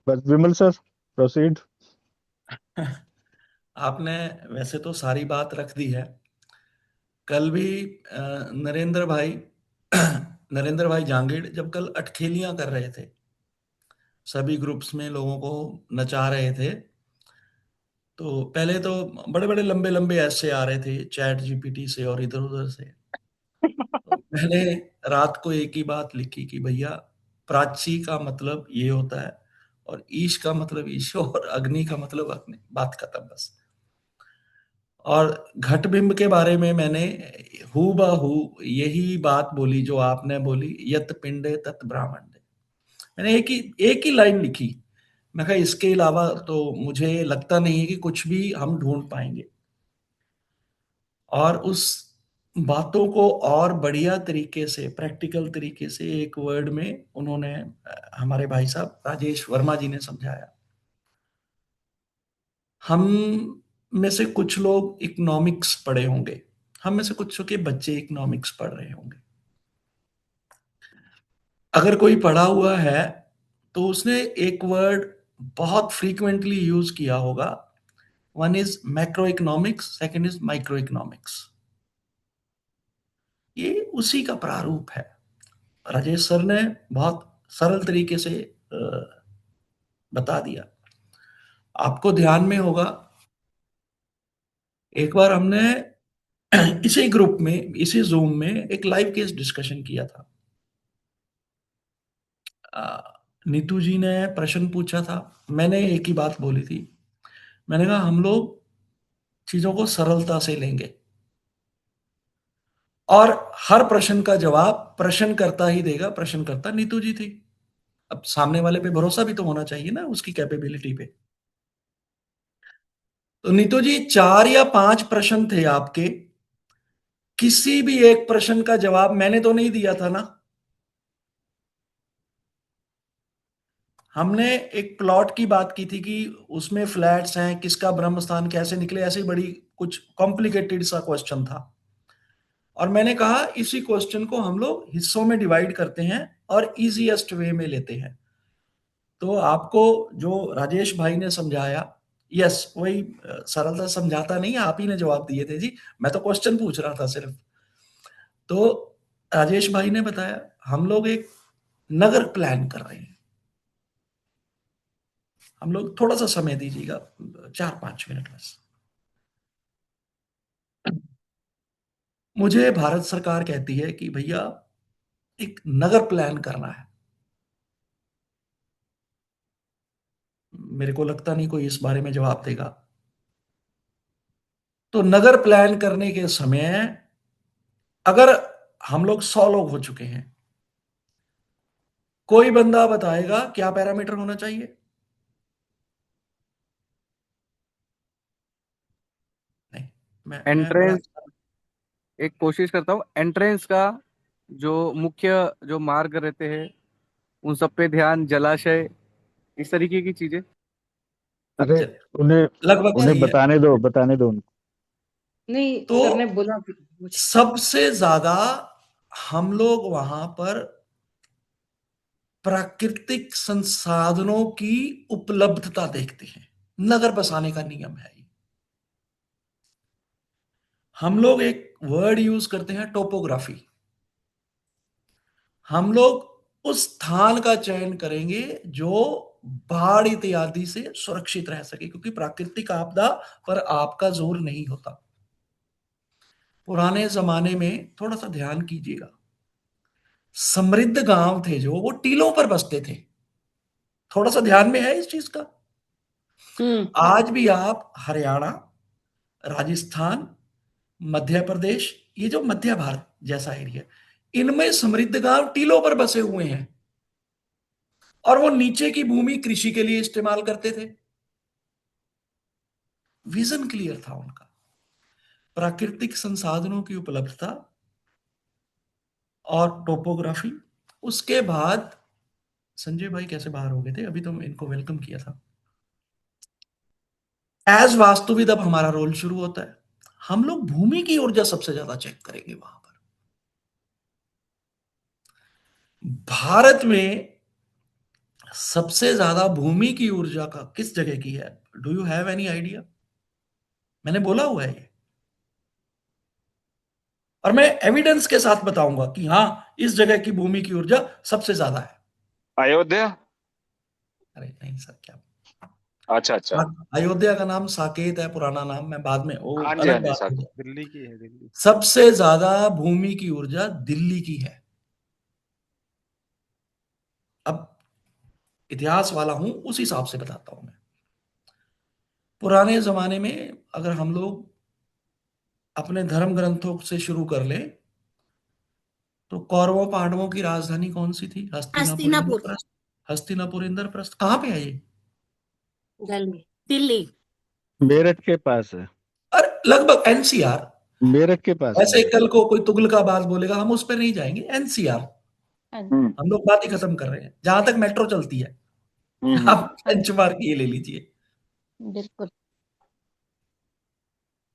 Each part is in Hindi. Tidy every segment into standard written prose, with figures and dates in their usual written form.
बस विमल सर, प्रोसीड। आपने वैसे तो सारी बात रख दी है। कल भी नरेंद्र भाई नरेंद्र भाई जांगीड़ जब कल अटखेलियां कर रहे थे, सभी ग्रुप्स में लोगों को नचा रहे थे, तो पहले तो बड़े बड़े लंबे लंबे ऐसे आ रहे थे चैट जीपीटी से और इधर उधर से। तो मैंने रात को एक ही बात लिखी कि भैया, प्राची का मतलब ये होता है, और ईश का मतलब ईश, और अग्नि का मतलब अग्नि, बात खत्म बस। और घटबिंब के बारे में मैंने हू बहू यही बात बोली जो आपने बोली, यत पिंडे तत् ब्रह्मांडे। मैंने एक ही लाइन लिखी। मैं कहा इसके अलावा तो मुझे लगता नहीं है कि कुछ भी हम ढूंढ पाएंगे। और उस बातों को और बढ़िया तरीके से, प्रैक्टिकल तरीके से एक वर्ड में उन्होंने, हमारे भाई साहब राजेश वर्मा जी ने समझाया। हम में से कुछ लोग इकोनॉमिक्स पढ़े होंगे, हम में से कुछ के बच्चे इकोनॉमिक्स पढ़ रहे होंगे। अगर कोई पढ़ा हुआ है तो उसने एक वर्ड बहुत फ्रीक्वेंटली यूज किया होगा। One is macro economics, second is micro economics. ये उसी का प्रारूप है। राजेश सर ने बहुत सरल तरीके से बता दिया। आपको ध्यान में होगा, एक बार हमने इसी ग्रुप में, इसी जूम में एक लाइव केस डिस्कशन किया था। नीतू जी ने प्रश्न पूछा था, मैंने एक ही बात बोली थी। मैंने कहा हम लोग चीजों को सरलता से लेंगे, और हर प्रश्न का जवाब प्रश्नकर्ता ही देगा। प्रश्नकर्ता नीतू जी थी। अब सामने वाले पे भरोसा भी तो होना चाहिए ना, उसकी कैपेबिलिटी पे। तो नीतू जी, 4 या 5 प्रश्न थे आपके, किसी भी एक प्रश्न का जवाब मैंने तो नहीं दिया था ना। हमने एक प्लॉट की बात की थी कि उसमें फ्लैट्स हैं, किसका ब्रह्म स्थान कैसे निकले, ऐसे बड़ी कुछ कॉम्प्लिकेटेड सा क्वेश्चन था। और मैंने कहा इसी क्वेश्चन को हम लोग हिस्सों में डिवाइड करते हैं और इजीएस्ट वे में लेते हैं। तो आपको जो राजेश भाई ने समझाया, यस वही, सरलता समझाता नहीं, आप ही ने जवाब दिए थे जी। मैं तो क्वेश्चन पूछ रहा था सिर्फ। तो राजेश भाई ने बताया हम लोग एक नगर प्लान कर रहे हैं। हम लोग थोड़ा सा समय दीजिएगा, 4-5 मिनट बस। मुझे भारत सरकार कहती है कि भैया एक नगर प्लान करना है। मेरे को लगता नहीं कोई इस बारे में जवाब देगा। तो नगर प्लान करने के समय, अगर हम लोग 100 लोग हो चुके हैं, कोई बंदा बताएगा क्या पैरामीटर होना चाहिए? नहीं। मैं बड़ा, एंट्रेंस, एक कोशिश करता हूँ एंट्रेंस का, जो मुख्य जो मार्ग रहते हैं उन सब पे ध्यान, जलाशय, इस तरीके की चीजें। अरे, चलिए, उन्हें लगभग उन्हें सही है। बताने दो उनको। नहीं, तो सर ने बोला मुझे। सबसे ज्यादा हम लोग वहां पर प्राकृतिक संसाधनों की उपलब्धता देखते हैं। नगर बसाने का नियम है ये। हम लोग एक वर्ड यूज करते हैं, टोपोग्राफी। हम लोग उस स्थान का चयन करेंगे जो बाढ़ इत्यादि से सुरक्षित रह सके, क्योंकि प्राकृतिक आपदा पर आपका जोर नहीं होता। पुराने जमाने में थोड़ा सा ध्यान कीजिएगा, समृद्ध गांव थे जो, वो टीलों पर बसते थे। थोड़ा सा ध्यान में है इस चीज का? हम्म। आज भी आप हरियाणा, राजस्थान, मध्य प्रदेश, ये जो मध्य भारत जैसा एरिया, इनमें समृद्ध गांव टीलों पर बसे हुए हैं, और वो नीचे की भूमि कृषि के लिए इस्तेमाल करते थे। विजन क्लियर था उनका। प्राकृतिक संसाधनों की उपलब्धता और टोपोग्राफी। उसके बाद संजय भाई कैसे बाहर हो गए थे? अभी तो इनको वेलकम किया था। एज वास्तुविद अब हमारा रोल शुरू होता है। हम लोग भूमि की ऊर्जा सबसे ज्यादा चेक करेंगे वहां पर। भारत में सबसे ज्यादा भूमि की ऊर्जा का किस जगह की है? Do you have any idea? मैंने बोला हुआ है ये, और मैं एविडेंस के साथ बताऊंगा कि हाँ, इस जगह की भूमि की ऊर्जा सबसे ज्यादा है। अयोध्या। अरे नहीं सर, क्या अच्छा अच्छा। अयोध्या का नाम साकेत है, पुराना नाम, मैं बाद में वो हाँ अलग जी बात साहब। हो जाए। दिल्ली की है, दिल्ली। सबसे ज्यादा भूमि की ऊर्जा दिल्ली की है। अब इतिहास वाला हूं, उस हिसाब से बताता हूं मैं। पुराने जमाने में अगर हम लोग अपने धर्म ग्रंथों से शुरू कर ले, तो कौरवों पांडवों की राजधानी कौन सी थी? हस्तिनापुर, हस्तिनापुर। इंद्रप्रस्थ। हस्तिनापुर, इंद्रप्रस्थ कहाँ पे है ये? दिल्ली। दिल्ली। मेरठ के पास है। अरे लगभग एनसीआर। मेरठ के पास है ऐसे मेरठ। कल को कोई तुगलकाबाज बोलेगा, हम उस पर नहीं जाएंगे, एनसीआर। हम्म हम लोग बात ही खत्म कर रहे हैं जहां तक मेट्रो चलती है। हम्म आप बेंचमार्क ये ले लीजिए। बिल्कुल।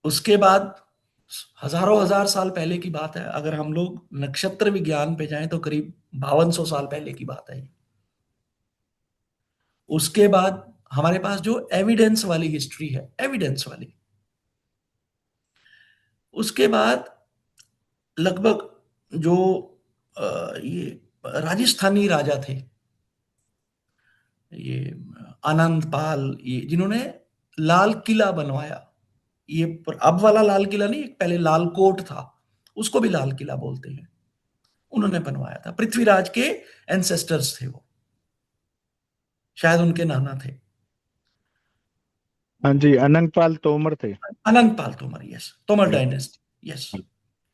उसके बाद हजारों हजार साल पहले की बात है। अगर हम लोग नक्षत्र विज्ञान पे जाएं तो करीब 5200 साल पहले की बात है ये। उसके बाद हमारे पास जो एविडेंस वाली हिस्ट्री है, एविडेंस वाली, उसके बाद लगभग जो ये राजस्थानी राजा थे, ये आनंद पाल, ये जिन्होंने लाल किला बनवाया, ये अब वाला लाल किला नहीं, एक पहले लाल कोट था, उसको भी लाल किला बोलते हैं, उन्होंने बनवाया था। पृथ्वीराज के एंसेस्टर्स थे वो, शायद उनके नाना थे। हाँ जी, अनंगपाल तोमर थे। Anant Pal Tomar, yes, Tomar yes. Dynasty, yes.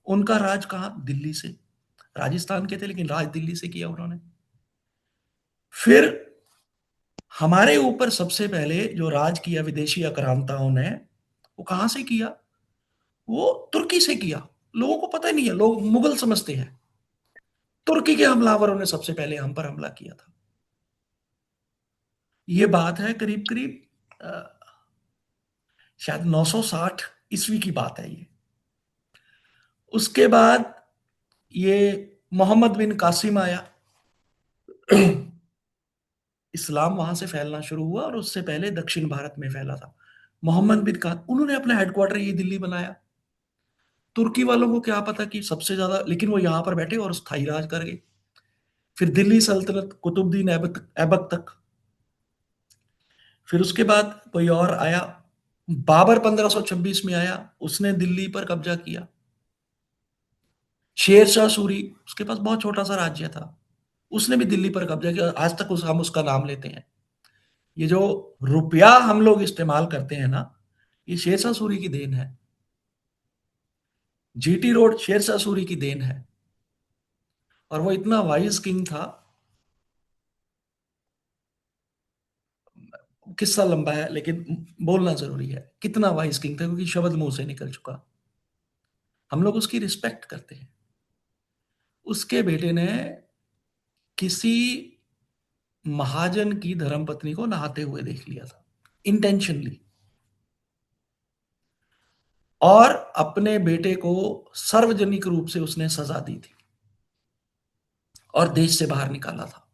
उनका राज कहाँ? दिल्ली से। राजस्थान के थे लेकिन राज दिल्ली से किया उन्होंने। फिर हमारे ऊपर सबसे पहले जो राज किया विदेशी आक्रांताओं ने, वो कहां से किया? वो तुर्की से किया। लोगों को पता ही नहीं है, लोग मुगल समझते हैं। तुर्की के हमलावरों ने सबसे पहले हम पर हमला किया था। ये बात है करीब करीब शायद 960 ईस्वी की बात है ये। उसके बाद ये मोहम्मद बिन कासिम आया। इस्लाम वहां से फैलना शुरू हुआ, और उससे पहले दक्षिण भारत में फैला था। मोहम्मद बिन का उन्होंने अपना हेडक्वार्टर ये दिल्ली बनाया। तुर्की वालों को क्या पता कि सबसे ज्यादा, लेकिन वो यहां पर बैठे और स्थायी राज कर गए। फिर दिल्ली सल्तनत, कुतुबुद्दीन ऐबक ऐबक तक। फिर उसके बाद कोई और आया, बाबर 1526 में आया, उसने दिल्ली पर कब्जा किया। शेर शाह सूरी, उसके पास बहुत छोटा सा राज्य था, उसने भी दिल्ली पर कब्जा किया। आज तक हम उसका नाम लेते हैं। ये जो रुपया हम लोग इस्तेमाल करते हैं ना, ये शेर शाह सूरी की देन है। जीटी रोड शेर शाह सूरी की देन है। और वो इतना वाइज किंग था, किस्सा लंबा है लेकिन बोलना जरूरी है, कितना वाइज किंग था, क्योंकि शब्द मुंह से निकल चुका। हम लोग उसकी रिस्पेक्ट करते हैं। उसके बेटे ने किसी महाजन की धर्मपत्नी को नहाते हुए देख लिया था, इंटेंशनली, और अपने बेटे को सार्वजनिक रूप से उसने सजा दी थी और देश से बाहर निकाला था।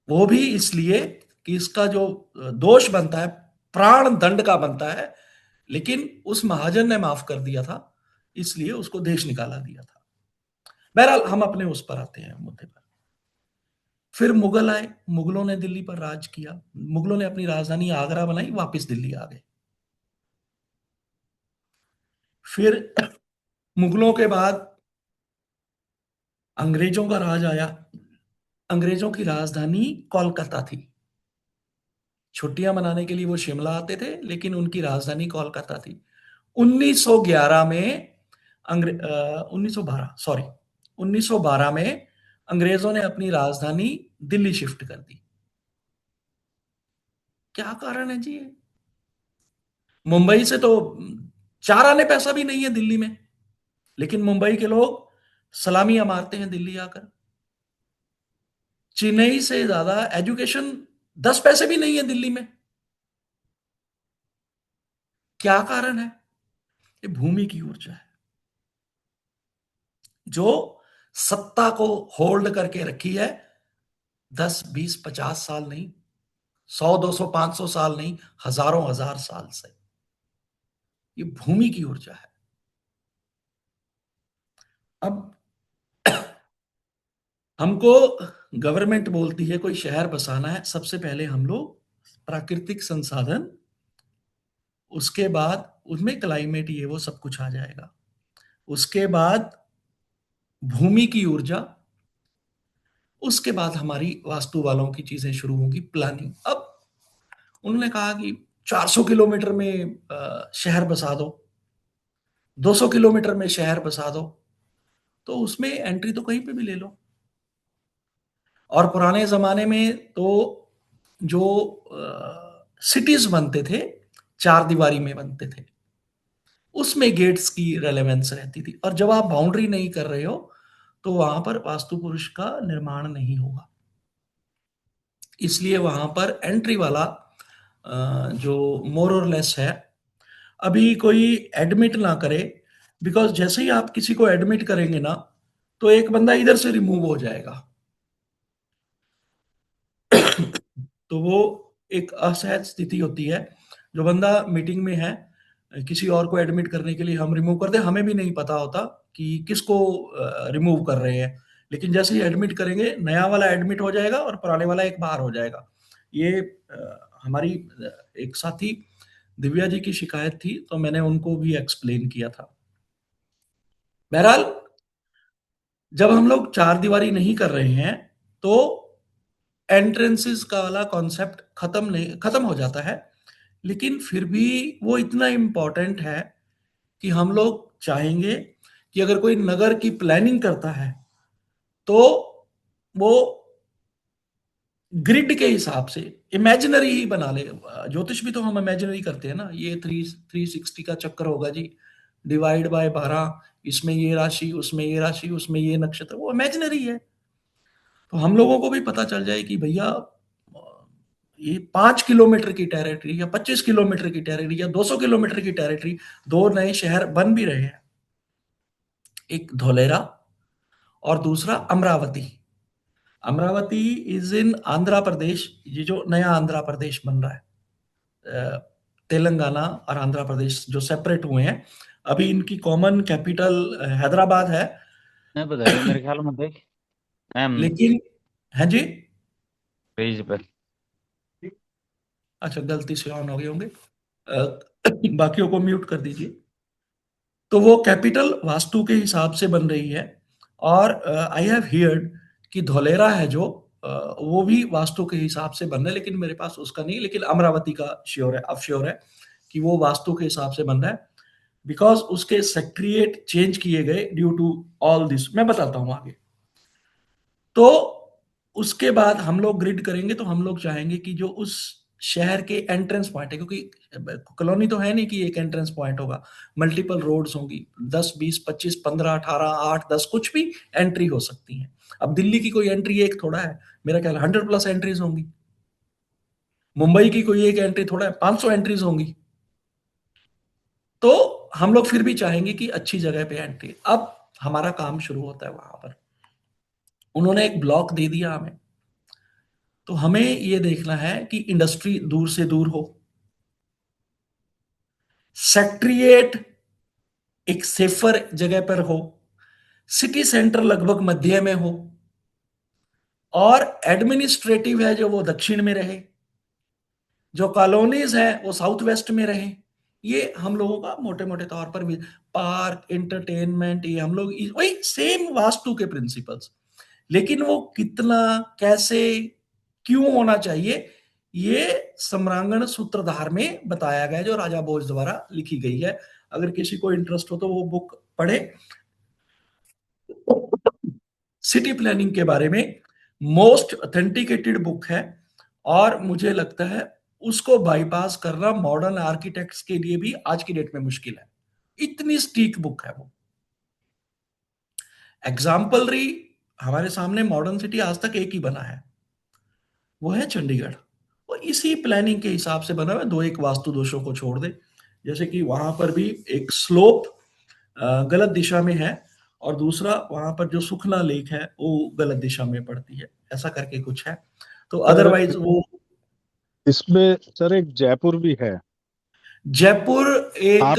वो भी इसलिए कि इसका जो दोष बनता है, प्राण दंड का बनता है, लेकिन उस महाजन ने माफ कर दिया था, इसलिए उसको देश निकाला दिया था। बहरहाल हम अपने उस पर आते हैं, मुद्दे पर। फिर मुगल आए, मुगलों ने दिल्ली पर राज किया। मुगलों ने अपनी राजधानी आगरा बनाई, वापस दिल्ली आ गए। फिर मुगलों के बाद अंग्रेजों का राज आया। अंग्रेजों की राजधानी कोलकाता थी। छुट्टियां मनाने के लिए वो शिमला आते थे, लेकिन उनकी राजधानी कोलकाता थी। 1911 में 1912, सॉरी, 1912 में अंग्रेजों ने अपनी राजधानी दिल्ली शिफ्ट कर दी। क्या कारण है जी ये? मुंबई से तो 4 आने पैसा भी नहीं है दिल्ली में, लेकिन मुंबई के लोग सलामियां मारते हैं दिल्ली आकर। चेन्नई से ज्यादा एजुकेशन 10 पैसे भी नहीं है दिल्ली में। क्या कारण है? ये भूमि की ऊर्जा है, जो सत्ता को होल्ड करके रखी है 10, 20, 50 साल नहीं, 100, 200, 500 साल नहीं, हजारों हजार साल से। ये भूमि की ऊर्जा है। अब हमको गवर्नमेंट बोलती है कोई शहर बसाना है, सबसे पहले हम लोग प्राकृतिक संसाधन, उसके बाद उसमें क्लाइमेट, ये वो सब कुछ आ जाएगा। उसके बाद भूमि की ऊर्जा, उसके बाद हमारी वास्तु वालों की चीजें शुरू होंगी, प्लानिंग। अब उन्होंने कहा कि 400 किलोमीटर में शहर बसा दो, 200 किलोमीटर में शहर बसा दो, तो उसमें एंट्री तो कहीं पे भी ले लो। और पुराने जमाने में तो जो सिटीज बनते थे 4 दीवारी में बनते थे, उसमें गेट्स की रेलेवेंस रहती थी। और जब आप बाउंड्री नहीं कर रहे हो तो वहां पर वास्तु पुरुष का निर्माण नहीं होगा। इसलिए वहां पर एंट्री वाला जो मोर और लेस है, अभी कोई एडमिट ना करे, बिकॉज जैसे ही आप किसी को एडमिट करेंगे ना, तो एक बंदा इधर से रिमूव हो जाएगा। तो वो एक असहज स्थिति होती है। जो बंदा मीटिंग में है, किसी और को एडमिट करने के लिए हम रिमूव कर दें, हमें भी नहीं पता होता कि किसको रिमूव कर रहे हैं, लेकिन जैसे ही एडमिट करेंगे नया वाला एडमिट हो जाएगा और पुराने वाला एक बाहर हो जाएगा। ये हमारी एक साथी दिव्या जी की शिकायत थी, तो मैंने उनको भी एक्सप्लेन किया था। बहरहाल जब हम लोग 4 दीवारी नहीं कर रहे हैं तो एंट्रेंसेस का वाला कॉन्सेप्ट खत्म हो जाता है, लेकिन फिर भी वो इतना इम्पोर्टेंट है कि हम लोग चाहेंगे कि अगर कोई नगर की प्लानिंग करता है तो वो ग्रिड के हिसाब से इमेजिनरी ही बना ले। ज्योतिष भी तो हम इमेजिनरी करते हैं ना, ये 360 का चक्कर होगा जी, डिवाइड बाय 12, इसमें ये राशि, उसमें ये राशि, उसमें ये नक्षत्र, वो इमेजिनरी है। तो हम लोगों को भी पता चल जाए कि भैया ये 5 किलोमीटर की टेरिटरी या 25 किलोमीटर की टेरिटरी या 200 किलोमीटर की टेरिटरी, 2 नए शहर बन भी रहे हैं, एक धोलेरा और दूसरा अमरावती। Amravati is in Andhra Pradesh. ये जो नया आंध्र प्रदेश बन रहा है, तेलंगाना और आंध्र प्रदेश जो सेपरेट हुए हैं, अभी इनकी कॉमन कैपिटल हैदराबाद है। नहीं बताइए, मेरे ख्याल में देख लेकिन है जी, पेज पर अच्छा गलती से ऑन हो गए होंगे, बाकियों को म्यूट कर दीजिए। तो वो कैपिटल वास्तु के हिसाब से बन रही है। और आई हैव हियर्ड कि धोलेरा है जो वो भी वास्तु के हिसाब से बन रहा है, लेकिन मेरे पास उसका नहीं, लेकिन अमरावती का श्योर है, अब श्योर है कि वो वास्तु के हिसाब से बन रहा है, बिकॉज उसके सेक्रेटरीट चेंज किए गए ड्यू टू ऑल दिस। मैं बताता हूं आगे। तो उसके बाद हम लोग ग्रिड करेंगे, तो हम लोग चाहेंगे कि जो उस शहर के एंट्रेंस पॉइंट है, क्योंकि कॉलोनी तो है नहीं कि एक एंट्रेंस पॉइंट होगा, मल्टीपल रोड्स होंगी, 10, 20, 25, 15, 18, 8, 10 कुछ भी एंट्री हो सकती है। अब दिल्ली की कोई एंट्री एक थोड़ा है, मेरा ख्याल 100+ एंट्रीज होंगी। मुंबई की कोई एक एंट्री थोड़ा है, 500 एंट्रीज होंगी। तो हम लोग फिर भी चाहेंगे कि अच्छी जगह पे एंट्री। अब हमारा काम शुरू होता है वहां पर। उन्होंने एक ब्लॉक दे दिया हमें, तो हमें ये देखना है कि इंडस्ट्री दूर से दूर हो, सेक्रेटरीट एक सेफर जगह पर हो, सिटी सेंटर लगभग मध्य में हो, और एडमिनिस्ट्रेटिव है जो वो दक्षिण में रहे, जो कॉलोनीज है वो साउथ वेस्ट में रहे। ये हम लोगों का मोटे मोटे तौर पर भी पार्क, एंटरटेनमेंट, ये हम लोग वही सेम वास्तु के प्रिंसिपल्स, लेकिन वो कितना, कैसे, क्यों होना चाहिए, ये सम्रांगण सूत्रधार में बताया गया, जो राजा भोज द्वारा लिखी गई है। अगर किसी को इंटरेस्ट हो तो वो बुक पढ़े। सिटी प्लानिंग के बारे में मोस्ट ऑथेंटिकेटेड बुक है, और मुझे लगता है उसको बाईपास करना मॉडर्न आर्किटेक्ट्स के लिए भी आज की डेट में मुश्किल है, इतनी स्टीक बुक है वो। एग्जाम्पलरी हमारे सामने मॉडर्न सिटी आज तक एक ही बना है, वो है चंडीगढ़। और इसी प्लानिंग के हिसाब से बना हुआ है, 2-1 वास्तु दोषों को छोड़ दे। जैसे कि वहां पर भी एक स्लोप गलत दिशा में है और दूसरा वहां पर जो सुखना लेक है वो गलत दिशा में पड़ती है, ऐसा करके कुछ है। तो सर अदरवाइज वो इसमें सर एक जयपुर भी है। जयपुर एक आप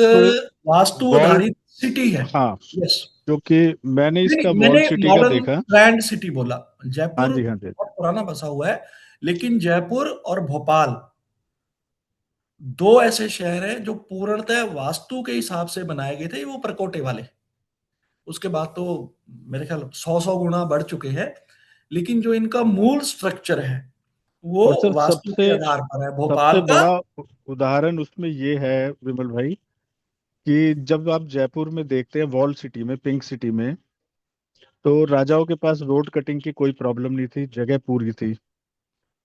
वास्तु वॉल आधारित सिटी है। हाँ, यस, जो कि मैंने इसका नहीं, वॉल मैंने सिटी का मॉडर्न देखा। प्लान्ड सिटी बोला। हाँ जयपुर जी, हाँ जी। बहुत पुराना बसा हुआ है, लेकिन जयपुर और भोपाल दो ऐसे शहर हैं जो पूर्णतः वास्तु के हिसाब से बनाए गए थे, वो परकोटे वाले। उसके बाद तो मेरे ख्याल 100 गुना बढ़ चुके हैं, लेकिन जो इनका मूल स्ट्रक्चर है वो और सर वास्तु के सबसे आधार पर है सबसे भोपाल का। बड़ा उदाहरण उसमें ये है विमल भाई, कि जब आप जयपुर में देखते हैं वॉल सिटी में, पिंक सिटी में, तो राजाओं के पास रोड कटिंग की कोई प्रॉब्लम नहीं थी, जगह पूरी थी।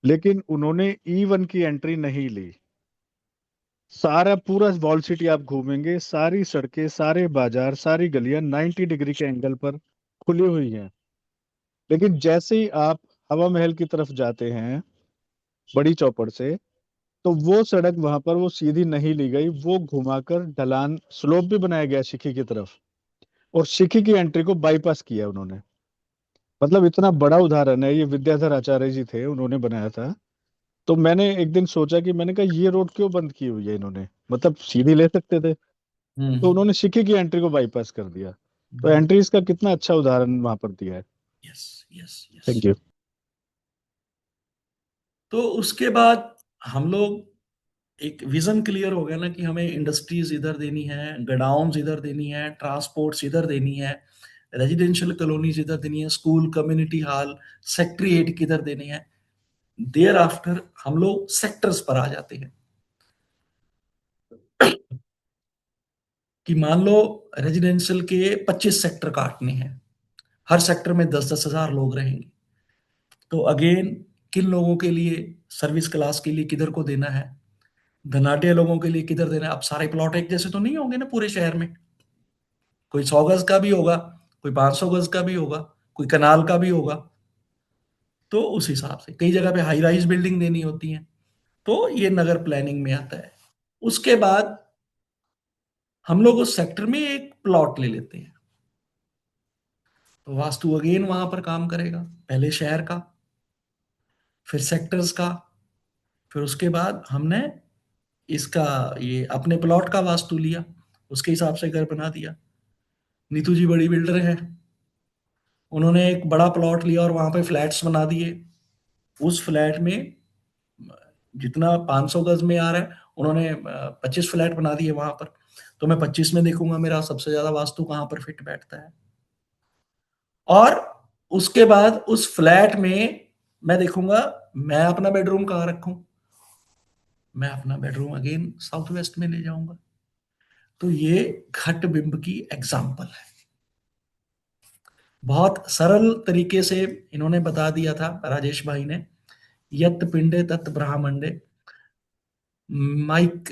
लेकिन उन्होंने E1 की एंट्री नहीं ली। सारा पूरा वॉल सिटी आप घूमेंगे, सारी सड़कें, सारे बाजार, सारी गलियां 90 डिग्री के एंगल पर खुली हुई हैं। लेकिन जैसे ही आप हवा महल की तरफ जाते हैं बड़ी चौपड़ से, तो वो सड़क वहां पर वो सीधी नहीं ली गई, वो घुमाकर ढलान स्लोप भी बनाया गया शिखी की तरफ, और शिखी की एंट्री को बाईपास किया उन्होंने। मतलब इतना बड़ा उदाहरण है, ये विद्याधर आचार्य जी थे, उन्होंने बनाया था। तो मैंने एक दिन सोचा कि मैंने कहा ये रोड क्यों बंद की हुई है इन्होंने, मतलब सीधी ले सकते थे। तो हम्म। उन्होंने शिखी की एंट्री को बाईपास कर दिया। तो एंट्रीज का कितना अच्छा उदाहरण वहां पर दिया है। Yes, yes, yes. Thank you. तो उसके बाद हम लोग एक विजन क्लियर हो गया ना कि हमें इंडस्ट्रीज इधर देनी है, गडाउन्स इधर देनी है, ट्रांसपोर्ट्स इधर देनी है, रेजिडेंशियल कॉलोनीज इधर देनी है, स्कूल, कम्युनिटी हॉल, सेक्रेटरीट किधर देनी है। देयर आफ्टर हम लोग सेक्टर्स पर आ जाते हैं कि मान लो रेजिडेंशियल के 25 सेक्टर काटने हैं, हर सेक्टर में 10-10 हजार लोग रहेंगे। तो अगेन किन लोगों के लिए, सर्विस क्लास के लिए किधर को देना है, धनाढ्य लोगों के लिए किधर देना है। अब सारे प्लॉट एक जैसे तो नहीं होंगे ना पूरे शहर में, कोई 100 गज का भी होगा, कोई 500 गज का भी होगा, कोई कनाल का भी होगा। तो उस हिसाब से कई जगह पे हाई राइज बिल्डिंग देनी होती है, तो ये नगर प्लानिंग में आता है। उसके बाद हम लोग उस सेक्टर में एक प्लॉट ले लेते हैं, तो वास्तु अगेन वहां पर काम करेगा, पहले शहर का, फिर सेक्टर्स का, फिर उसके बाद हमने इसका ये अपने प्लॉट का वास्तु लिया, उसके हिसाब से घर बना दिया। नीतू जी बड़ी बिल्डर है, उन्होंने एक बड़ा प्लॉट लिया और वहां पे फ्लैट्स बना दिए। उस फ्लैट में जितना 500 गज में आ रहा है, उन्होंने 25 फ्लैट बना दिए वहां पर। तो मैं 25 में देखूंगा मेरा सबसे ज्यादा वास्तु कहाँ पर फिट बैठता है, और उसके बाद उस फ्लैट में मैं देखूंगा मैं अपना बेडरूम कहाँ रखूं। मैं अपना बेडरूम अगेन साउथ वेस्ट में ले जाऊंगा। तो ये घट बिंब की एग्जाम्पल है, बहुत सरल तरीके से इन्होंने बता दिया था राजेश भाई ने। यत पिंडे तत् ब्रह्मांडे,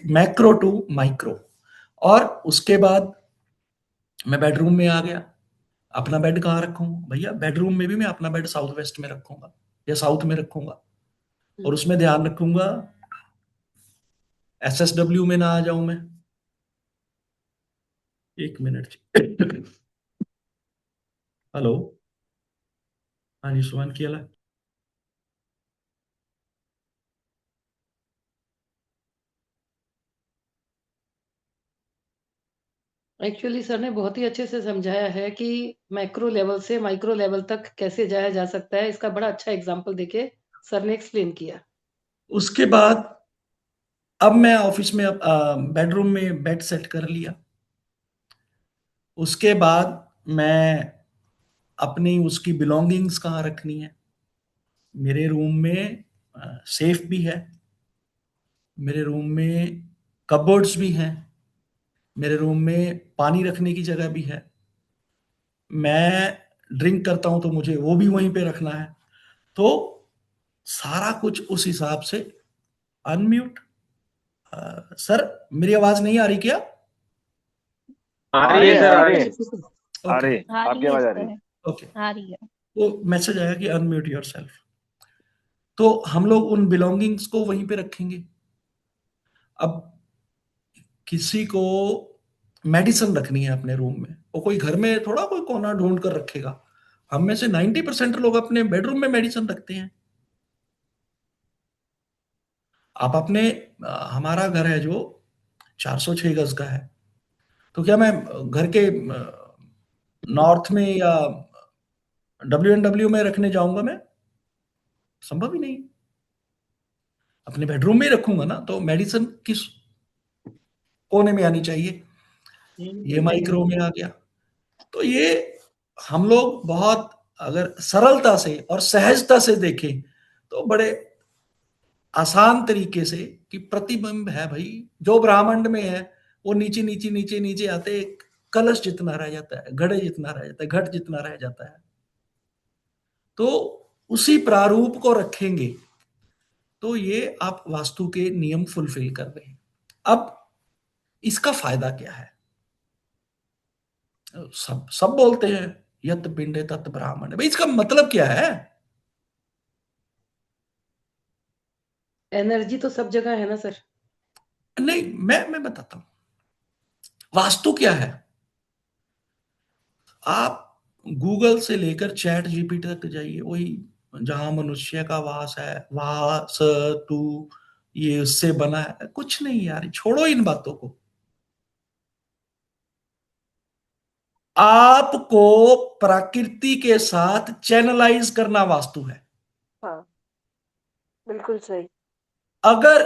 मैक्रो टू माइक्रो। और उसके बाद मैं बेडरूम में आ गया, अपना बेड कहाँ रखूं भैया, बेडरूम में भी मैं अपना बेड साउथ वेस्ट में रखूंगा या साउथ में रखूंगा, और उसमें ध्यान रखूंगा SSW में ना आ जाऊं मैं। एक मिनट। हेलो, हाँ जी, सुमन की अलग। एक्चुअली सर ने बहुत ही अच्छे से समझाया है कि मैक्रो लेवल से माइक्रो लेवल तक कैसे जाया जा सकता है। इसका बड़ा अच्छा एग्जांपल देके सर ने एक्सप्लेन किया। उसके बाद अब मैं ऑफिस में बेडरूम में बेड सेट कर लिया। उसके बाद मैं अपनी उसकी बिलोंगिंग्स कहाँ रखनी है। मेरे रूम में सेफ भी है, मेरे रूम में कबर्ड्स भी हैं, मेरे रूम में पानी रखने की जगह भी है। मैं ड्रिंक करता हूं तो मुझे वो भी वहीं पे रखना है। तो सारा कुछ उस हिसाब से। अनम्यूट सर, मेरी आवाज नहीं आ रही क्या? आ रही है सर, आ रही है, आ ओके, रही है, आ आपकी रही है आवाज आ रही है। Sir, okay. आ रही है। वो मैसेज आया कि अनम्यूट योरसेल्फ। तो हम लोग उन बिलोंगिंग्स को वहीं पे रखेंगे। अब किसी को मेडिसिन रखनी है अपने रूम में, वो कोई घर में थोड़ा कोई कोना ढूंढ कर रखेगा। हम में से 90% लोग अपने बेडरूम में मेडिसिन रखते हैं। आप अपने हमारा घर है जो 406 गज का है, तो क्या मैं घर के नॉर्थ में या WNW में रखने जाऊंगा? मैं संभव ही नहीं। अपने बेडरूम में ही रखूंगा ना, तो मेडिसिन किस कोने में आनी चाहिए? ये माइक्रो में आ गया। तो ये हम लोग बहुत अगर सरलता से और सहजता से देखें तो बड़े आसान तरीके से कि प्रतिबिंब है भाई, जो ब्रह्मांड में है वो नीचे नीचे नीचे नीचे आते एक कलश जितना रह जाता है, घड़े जितना रह जाता है, घट जितना रह जाता है। तो उसी प्रारूप को रखेंगे तो ये आप वास्तु के नियम फुलफिल कर रहे हैं। अब इसका फायदा क्या है? सब सब बोलते हैं यत पिंडे तत् ब्राह्मण, भाई इसका मतलब क्या है? एनर्जी तो सब जगह है ना सर। नहीं, मैं बताता हूं वास्तु क्या है। आप गूगल से लेकर चैट जीपीटी तक जाइए, वही जहां मनुष्य का वास है, वास तू ये उससे बना है, कुछ नहीं यार, छोड़ो इन बातों को। आपको प्रकृति के साथ चैनलाइज करना वास्तु है। हाँ बिल्कुल सही। अगर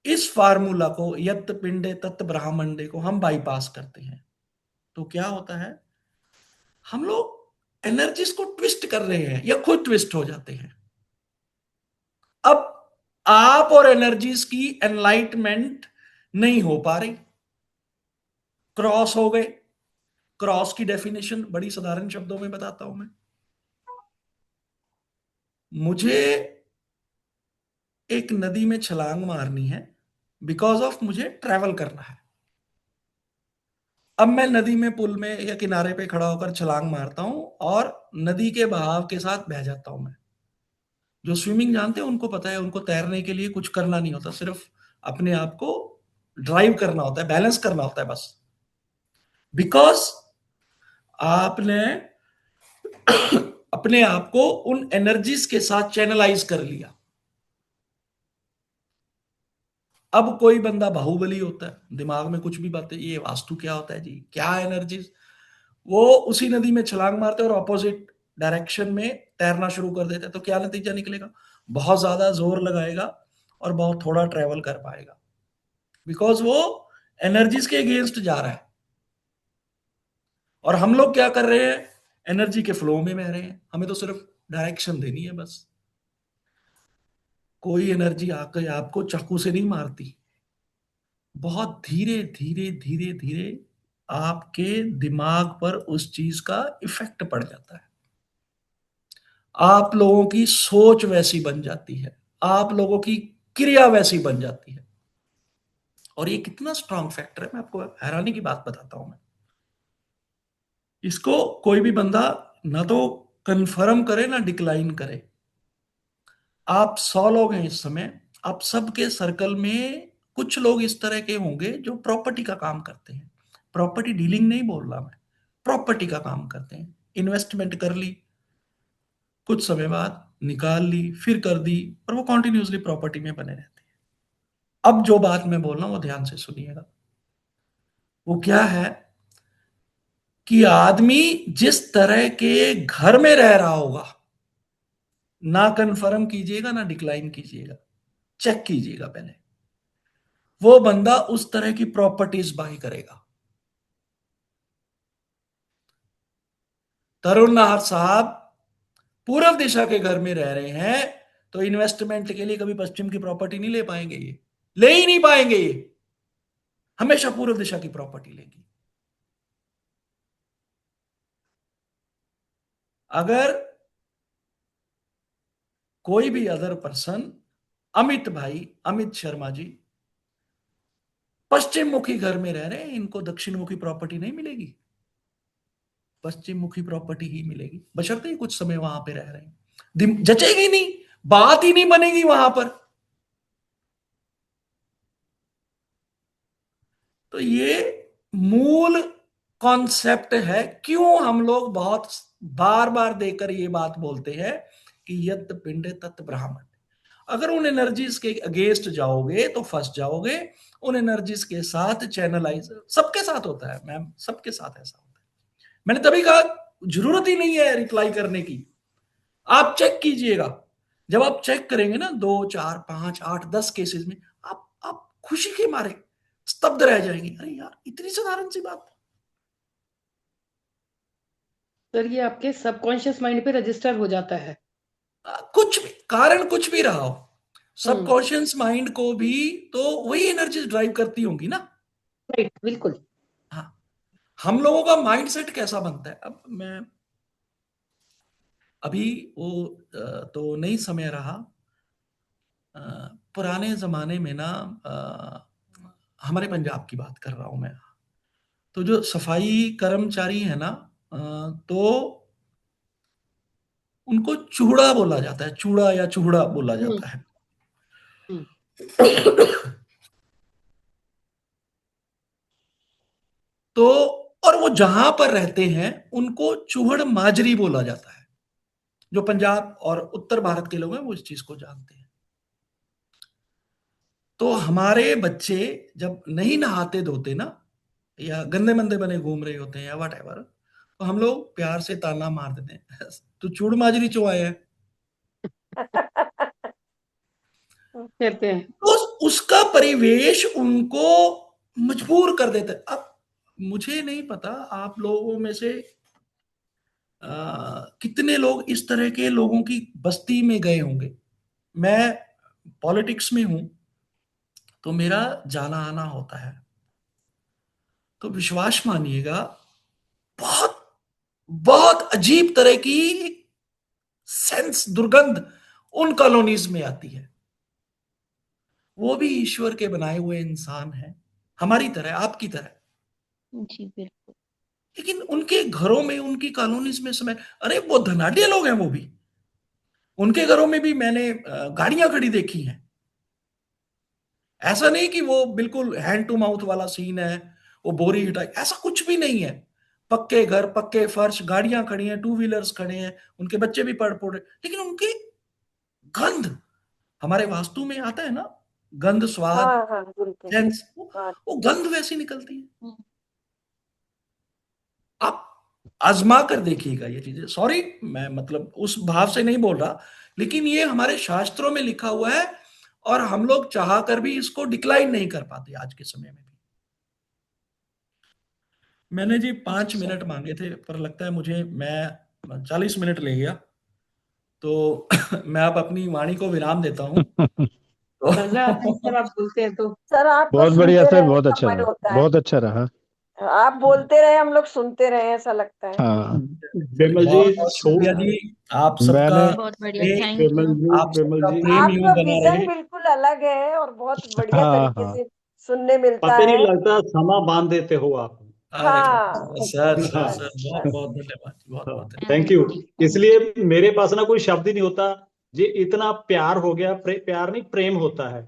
इस फार्मूला को यत पिंडे तत् ब्रह्मांडे को हम बाईपास करते हैं तो क्या होता है? हम लोग एनर्जीज को ट्विस्ट कर रहे हैं या खुद ट्विस्ट हो जाते हैं। अब आप और एनर्जीज की एनलाइटमेंट नहीं हो पा रही, क्रॉस हो गए। क्रॉस की डेफिनेशन बड़ी साधारण शब्दों में बताता हूं मैं। मुझे एक नदी में छलांग मारनी है बिकॉज ऑफ मुझे ट्रैवल करना है। अब मैं नदी में पुल में या किनारे पे खड़ा होकर छलांग मारता हूं और नदी के बहाव के साथ बह जाता हूं मैं। जो स्विमिंग जानते हैं उनको पता है, उनको तैरने के लिए कुछ करना नहीं होता, सिर्फ अपने आप को ड्राइव करना होता है, बैलेंस करना होता है बस। बिकॉज आपने अपने आप को उन एनर्जीज के साथ चैनलाइज कर लिया। अब कोई बंदा बाहुबली होता है, दिमाग में कुछ भी बातें, ये वास्तु क्या होता है जी, क्या एनर्जीज, वो उसी नदी में छलांग मारते हैं और ऑपोजिट डायरेक्शन में तैरना शुरू कर देते हैं। तो क्या नतीजा निकलेगा? बहुत ज्यादा जोर लगाएगा और बहुत थोड़ा ट्रेवल कर पाएगा, बिकॉज वो एनर्जीज के अगेंस्ट जा रहा है। और हम लोग क्या कर रहे हैं? एनर्जी के फ्लो में बह रहे हैं, हमें तो सिर्फ डायरेक्शन देनी है बस। कोई एनर्जी आकर आपको चाकू से नहीं मारती, बहुत धीरे धीरे धीरे धीरे आपके दिमाग पर उस चीज का इफेक्ट पड़ जाता है। आप लोगों की सोच वैसी बन जाती है, आप लोगों की क्रिया वैसी बन जाती है। और ये कितना स्ट्रांग फैक्टर है, मैं आपको हैरानी की बात बताता हूं। मैं इसको कोई भी बंदा ना तो कंफर्म करे ना डिक्लाइन करे। आप 100 लोग हैं इस समय, आप सबके सर्कल में कुछ लोग इस तरह के होंगे जो प्रॉपर्टी का काम करते हैं। प्रॉपर्टी डीलिंग नहीं बोल रहा मैं, प्रॉपर्टी का काम करते हैं। इन्वेस्टमेंट कर ली, कुछ समय बाद निकाल ली, फिर कर दी, और वो कॉन्टिन्यूसली प्रॉपर्टी में बने रहते हैं। अब जो बात मैं बोल रहा हूं वो ध्यान से सुनिएगा। वो क्या है कि आदमी जिस तरह के घर में रह रहा होगा, ना कंफर्म कीजिएगा ना डिक्लाइन कीजिएगा, चेक कीजिएगा पहले, वो बंदा उस तरह की प्रॉपर्टीज बाय करेगा। तरुण नाहर साहब पूर्व दिशा के घर में रह रहे हैं, तो इन्वेस्टमेंट के लिए कभी पश्चिम की प्रॉपर्टी नहीं ले पाएंगे, ये ले ही नहीं पाएंगे। ये हमेशा पूर्व दिशा की प्रॉपर्टी लेंगे। अगर कोई भी अदर पर्सन, अमित भाई, अमित शर्मा जी पश्चिम मुखी घर में रह रहे हैं, इनको दक्षिण मुखी प्रॉपर्टी नहीं मिलेगी, पश्चिम मुखी प्रॉपर्टी ही मिलेगी, बशर्ते ही कुछ समय वहां पे रह रहे हैं। जचेगी नहीं, बात ही नहीं बनेगी वहां पर। तो ये मूल कॉन्सेप्ट है। क्यों हम लोग बहुत बार बार देकर ये बात बोलते हैं कि यत् पिंडे तत् ब्राह्मण। अगर उन एनर्जीज के अगेंस्ट जाओगे तो फंस जाओगे। उन एनर्जीज के साथ चैनलाइज, सबके साथ होता है मैम, सबके साथ ऐसा होता है। मैंने तभी कहा जरूरत ही नहीं है रिप्लाई करने की, आप चेक कीजिएगा। जब आप चेक करेंगे ना 2, 4, 5, 8, 10 केसेस में, आप खुशी के मारे स्तब्ध रह जाएंगे। अरे यार, इतनी साधारण सी बात। सर ये आपके सबकॉन्शियस माइंड पे रजिस्टर हो जाता है। कुछ भी कारण कुछ भी रहा हो, सबकॉन्शियस माइंड को भी तो वही एनर्जी ड्राइव करती होंगी ना। राइट, बिल्कुल। हाँ, हम लोगों का माइंडसेट कैसा बनता है। अब मैं अभी वो तो नहीं समय रहा, पुराने जमाने में ना, हमारे पंजाब की बात कर रहा हूं मैं। तो जो सफाई कर्मचारी है ना, तो उनको चूड़ा बोला जाता है, चूड़ा या चूड़ा बोला जाता है। तो और वो जहां पर रहते हैं उनको चूहड़ माजरी बोला जाता है। जो पंजाब और उत्तर भारत के लोग हैं वो इस चीज को जानते हैं। तो हमारे बच्चे जब नहीं नहाते धोते ना, या गंदे मंदे बने घूम रहे होते हैं या वट एवर, तो हम लोग प्यार से ताना मार देते हैं, तो चूड़ माजरी चो आया है। कहते हैं तो उसका परिवेश उनको मजबूर कर देता है। अब मुझे नहीं पता आप लोगों में से कितने लोग इस तरह के लोगों की बस्ती में गए होंगे। मैं पॉलिटिक्स में हूं तो मेरा जाना आना होता है, तो विश्वास मानिएगा बहुत बहुत अजीब तरह की सेंस, दुर्गंध उन कॉलोनीज में आती है। वो भी ईश्वर के बनाए हुए इंसान हैं, हमारी तरह, आपकी तरह। जी बिल्कुल। लेकिन उनके घरों में, उनकी कॉलोनीज में समय, अरे वो धनाढ्य लोग हैं, वो भी, उनके घरों में भी मैंने गाड़ियां खड़ी देखी हैं। ऐसा नहीं कि वो बिल्कुल हैंड टू माउथ वाला सीन है, वो बोरी हटाई, ऐसा कुछ भी नहीं है। पक्के घर, पक्के फर्श, गाड़ियां खड़ी हैं, टू व्हीलर्स खड़े हैं, उनके बच्चे भी पढ़ रहे, लेकिन उनकी गंध, हमारे वास्तु में आता है ना, गंध, स्वाद, हाँ हाँ बिल्कुल। सेंस, हाँ वो गंध वैसी निकलती है। आप आजमा कर देखिएगा ये चीजें। सॉरी, मैं मतलब उस भाव से नहीं बोल रहा, लेकिन ये हमारे शास्त्रों में लिखा हुआ है और हम लोग चाह कर भी इसको डिक्लाइन नहीं कर पाते आज के समय में भी। मैंने जी 5 मिनट मांगे थे, पर लगता है मुझे, मैं 40 मिनट ले गया, तो मैं अब अपनी वाणी को विराम देता हूँ। तो मजा आता है सर आप बोलते हैं तो। सर, आपको बहुत बढ़िया सुनते सर, रहने बहुत का अच्छा मन रहा, होता है। बहुत अच्छा रहा। आप बोलते रहे, हम लोग सुनते रहे, ऐसा लगता है। हाँ, विमल जी, बहुत बहुत शुक्रिया जी, आप सबका मैंने बहुत बढ़िया, प्रेम, थैंक विमल यू। जी, आप विमल सबका जी, प्रेम यूं आपका बना विजन रहे। बिल्कुल अलग है और बहुत बढ़िया हाँ तरीके हाँ से सुनने मिलता पता नहीं है। लगता समा बांध देते हो आप। अरे हाँ सर सर हाँ, सर, बहुत बहुत धन्यवाद, बहुत बहुत धन्यवाद। Thank you. इसलिए मेरे पास ना कोई शब्द ही नहीं होता जी, इतना प्यार हो गया। प्यार नहीं, प्रेम होता है।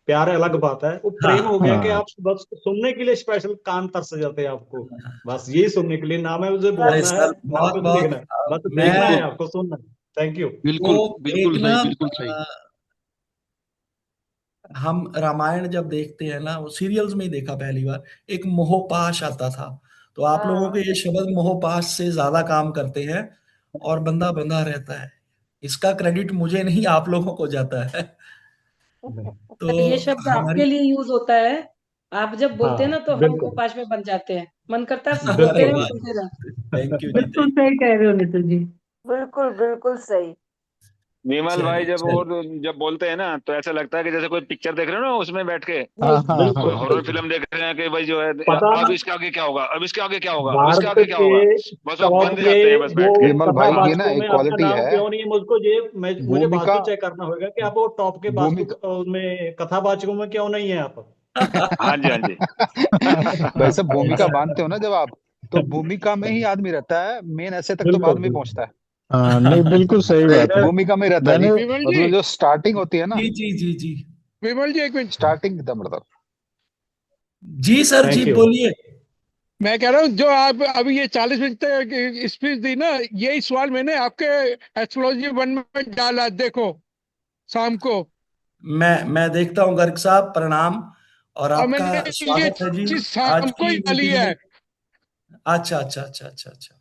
प्यार अलग बात है, वो प्रेम हाँ हो गया कि हाँ, आप बस सुनने के लिए स्पेशल कान तरस जाते हैं आपको। बस यही सुनने के लिए, ना मैं मुझे अरे बोलना है सर, ना बहुत कुछ बहुत लिखना है, बस देखना है मैं आपको, सुनना है। Thank you. वो बिल्कुल एक सही, ना, बिल्कुल सही। हम रामायण जब देखते हैं ना, वो सीरियल्स में ही देखा पहली बार, एक मोहपाश आता था। तो आप लोगों के हाँ ये शब्द मोहपाश से ज्यादा काम करते हैं और बंदा बंधा रहता है। इसका क्रेडिट मुझे नहीं, आप लोगों को जाता है। तो सर ये शब्द हमारी आपके लिए यूज होता है। आप जब बोलते हैं ना हाँ तो हम बिल्कुल मोहपाश में बन जाते हैं, मन करता है बोलते अरे रहे बिल्कुल। वाह, सुनते रहे। थैंक यू जी, बिल्कुल थैंक सही कह रहे हो नितिन जी। बिल्कुल बिल्कुल सही। विमल भाई, चलिए चलिए। जब बोलते हैं ना, तो ऐसा लगता है कि जैसे कोई पिक्चर देख रहे हो ना, उसमें बैठ के हाँ हाँ कोई बिल्कुल हाँ, हॉरर फिल्म देख रहे हैं कि भाई जो है, पता, अब इसके आगे क्या होगा, अब इसके आगे क्या होगा, अब इसके भारत आगे क्या के होगा, बस वो टॉप बंद के जाते हैं बस वो बैठ के। विमल भाई की ना कथावाचकों में एक आपका क्वालिटी नाम है, क्यों नहीं है, मुझको ये मुझे भूमिका वास्तु चेक करना होगा कि आप वो टॉप के वास्तु भूमिका में कथावाचकों में क्यों नहीं है आप। हाँ जी, हाँ जी। भाई साहब, भूमिका ऐसा बांधते हो ना जब आप, तो भूमिका में ही आदमी रहता है, मेन ऐसे तक तो बाद बिल्कुल में बिल्कुल। पहुंचता है। हाँ, नहीं बिल्कुल सही बात है। भूमिका में रहता है मैंने जी, विमल जी, मतलब जो स्टार्टिंग होती है ना, जी जी जी जी विमल जी एक मिनट। स्टार्टिंग एकदम मतलब। जी सर, जी थैंक यू। बोलिए। मैं कह रहा हूँ जो आप अभी ये 40 मिनट तक स्पीच दी ना, यही सवाल मैंने आपके एस्ट्रोलॉजी 1 में डाला, देखो शाम को। मैं देखता हूँ गर्ग साहब, प्रणाम और और आपका मैंने ये स्वागत है जी चीज आज शाम को ही की डाली मीटिंग है, में। अच्छा अच्छा अच्छा अच्छा अच्छा,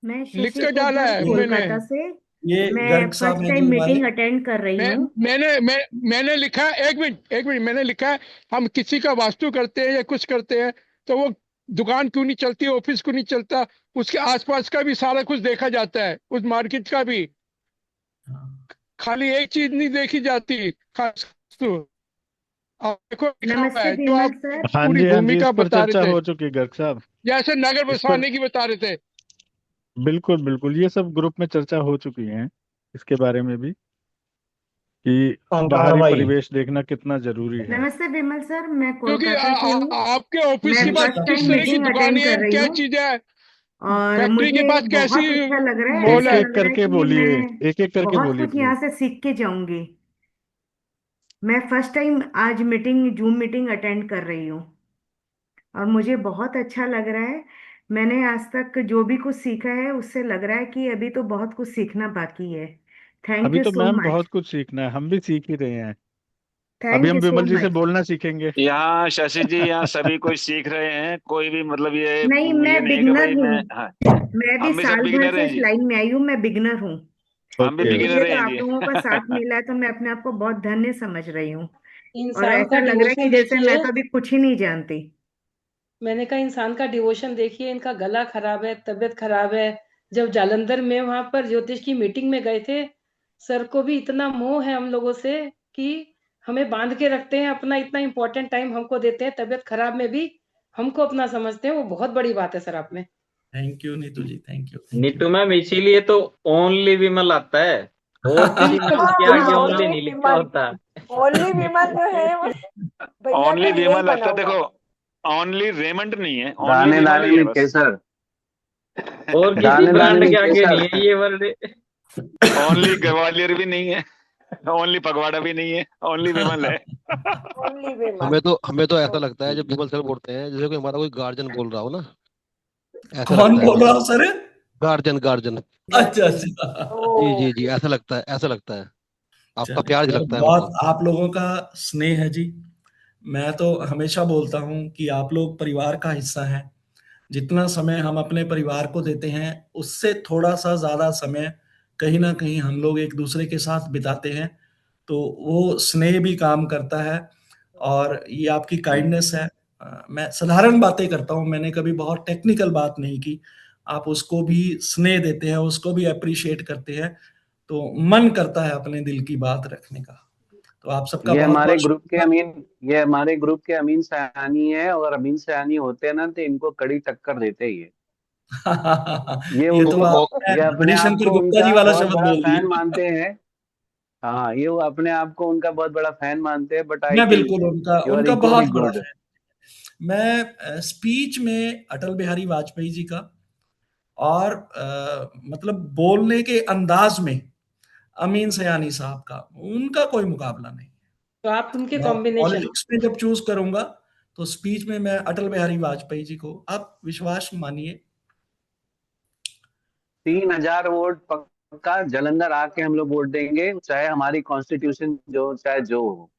मैं लिख शशि कर डाला पोद्दार है मैंने। कोलकाता से। ये मैं गर्ग साहब फर्स्ट हैं टाइम जी हमारे। मीटिंग अटेंड कर रही मैं हूँ। मैंने लिखा है, एक मिनट मैंने लिखा है, हम किसी का वास्तु करते हैं या कुछ करते हैं तो वो दुकान क्यों नहीं चलती, ऑफिस क्यों नहीं चलता, उसके आसपास का भी सारा कुछ देखा जाता है, उस मार्केट का भी। खाली एक चीज नहीं देखी जाती, खास वास्तु। आप देखो लिखा हुआ नमस्ते है जो विमल आप सर। हाँ पूरी जी, हाँ जी, इस भूमिका पर बता चर्चा रहे थे, हो चुकी है गर्ग साहब। जैसे नगर इस पर बसाने की बता रहे थे। बिल्कुल बिल्कुल, ये सब ग्रुप में चर्चा हो चुकी है इसके बारे में भी, कि ओंकार बाहरी भाई, परिवेश देखना कितना जरूरी है। नमस्ते विमल सर, मैं क्योंकि कोलकाता से हूँ। आपके ऑफिस मैं के पास फर्स्ट किस टाइम तरह की मीटिंग दुकानें अटेंड कर हैं, रही क्या हूँ चीजें हैं, और फैक्ट्री के मुझे पास कैसी बहुत अच्छा लग रहा है। माहौल एक ऐसा है? एक लग रहा है करके कि बोलिए, मैं एक एक करके बहुत बोलिए कुछ यहाँ प्लीज। से सीख के जाऊंगी। मैं फर्स्ट टाइम आज जूम मीटिंग अटेंड कर रही हूँ और मुझे बहुत अच्छा लग रहा है। मैंने आज तक जो भी कुछ सीखा है उससे लग रहा है कि अभी तो बहुत कुछ सीखना बाकी है। थैंक अभी यू तो सो मैम मच। बहुत कुछ सीखना है, हम भी सीख ही रहे हैं। अभी थैंक हम यू सो विमल जी से मच। बोलना सीखेंगे। यहाँ शशि जी, यहाँ सभी कोई सीख रहे हैं, कोई भी मतलब ये नहीं, मैं नहीं है कि बिगनर भाई हूँ। मैं, हाँ, मैं भी हम भी सब साल भर बिगिनर से हैं इस जी। लाइन में आई हूँ, मैं बिगनर हूँ। हम भी ओके। मुझे बिगिनर तो हैं आप जी। लोगों का साथ मिला है तो मैं अपने आप को बहुत धन्य समझ रही हूँ। और इंसान ऐसा का लग रहा है कि डिवोशन जैसे मैं देखिए। तो अभी कुछ ही नहीं जानती। मैंने कहा इंसान का डिवोशन देखिए, इनका गला खराब है, तबीयत खराब है। जब जालंधर में वहां पर ज्योतिष की मीटिंग में गए थे, सर को भी इतना मोह है हम लोगों से कि हमें बांध के रखते हैं, अपना इतना इंपॉर्टेंट टाइम हमको देते हैं, तबीयत खराब में भी हमको अपना समझते हैं। वो बहुत बड़ी बात है सर आप में। Thank you Neetu ji, thank you thank you. Neetu ma'am, इसीलिए तो ओनली विमल आता है, और किसी बिल्कुल नाम के आगे हाँ, बिल्कुल ओनली ओनली नहीं लिखा विमल। होता। ओनली विमल जो है वो भैया का ओनली यही विमल बना लगता है, हुआ। देखो ओनली रेमंड नहीं है, ओनली दाने विमल दाने ही है में बस। केसर। और किसी दाने दाने ब्रांड में के आगे केसर। नहीं है ये वर्ड। ओनली ग्वालियर भी नहीं है, ओनली फगवाड़ा भी नहीं है, ओनली विमल है। ओनली विमल। हमें तो ऐसा लगता है ओके। जब विमल सर बोलते हैं जैसे कोई हमारा कोई गार्जियन बोल रहा हो ना, ऐसा कौन लगता है बोल हमें रहा तो। हो सर? Guardian guardian. अच्छा गार्जियन। अच्छा जी ओ। जी जी, ऐसा लगता है, ऐसा लगता है। आपका चलिए प्यार सर, झलकता है बहुत हमको। आप लोगों का स्नेह है जी। मैं तो हमेशा बोलता हूँ कि आप लोग परिवार का हिस्सा हैं। जितना समय हम अपने परिवार को देते हैं उससे थोड़ा सा ज्यादा समय कहीं ना कहीं हम लोग एक दूसरे के साथ बिताते हैं, तो वो स्नेह भी काम करता है। और ये आपकी काइंडनेस है। मैं साधारण बातें करता हूँ, मैंने कभी बहुत टेक्निकल बात नहीं की। आप उसको भी स्नेह देते हैं, उसको भी अप्रिशिएट करते हैं, तो मन करता है अपने दिल की बात रखने का। तो आप सबका ये बहुत हमारे बहुत ग्रुप के शुक्रिया। अमीन ये हमारे ग्रुप के अमीन सयानी है, और अमीन सयानी होते हैं ना तो इनको कड़ी टक्कर देते ही है। ये ये तो उनको आपने ये अपने आप मणिशंकर को गुप्ता जी उनका वाला बहुत शब्द बड़ा बोल फैन दिया। मानते हैं। हाँ, ये वो अपने आप को उनका बहुत बड़ा फैन मानते हैं, बट आई मैं थिंक बिल्कुल उनका यू आर उनका इक्वली बहुत बड़ा गुड। फैन। मैं स्पीच में अटल बिहारी वाजपेयी जी का और मतलब बोलने के अंदाज में अमीन सयानी साहब का, उनका कोई मुकाबला नहीं। तो आप उनके मैं कॉम्बिनेशन। पॉलिटिक्स में जब चूज करूंगा तो स्पीच में मैं अटल बिहारी वाजपेयी जी को, आप विश्वास मानिए। 3000 वोट पक्का जलंधर आके हम लोग वोट देंगे, चाहे हमारी कॉन्स्टिट्यूशन जो चाहे जो हो।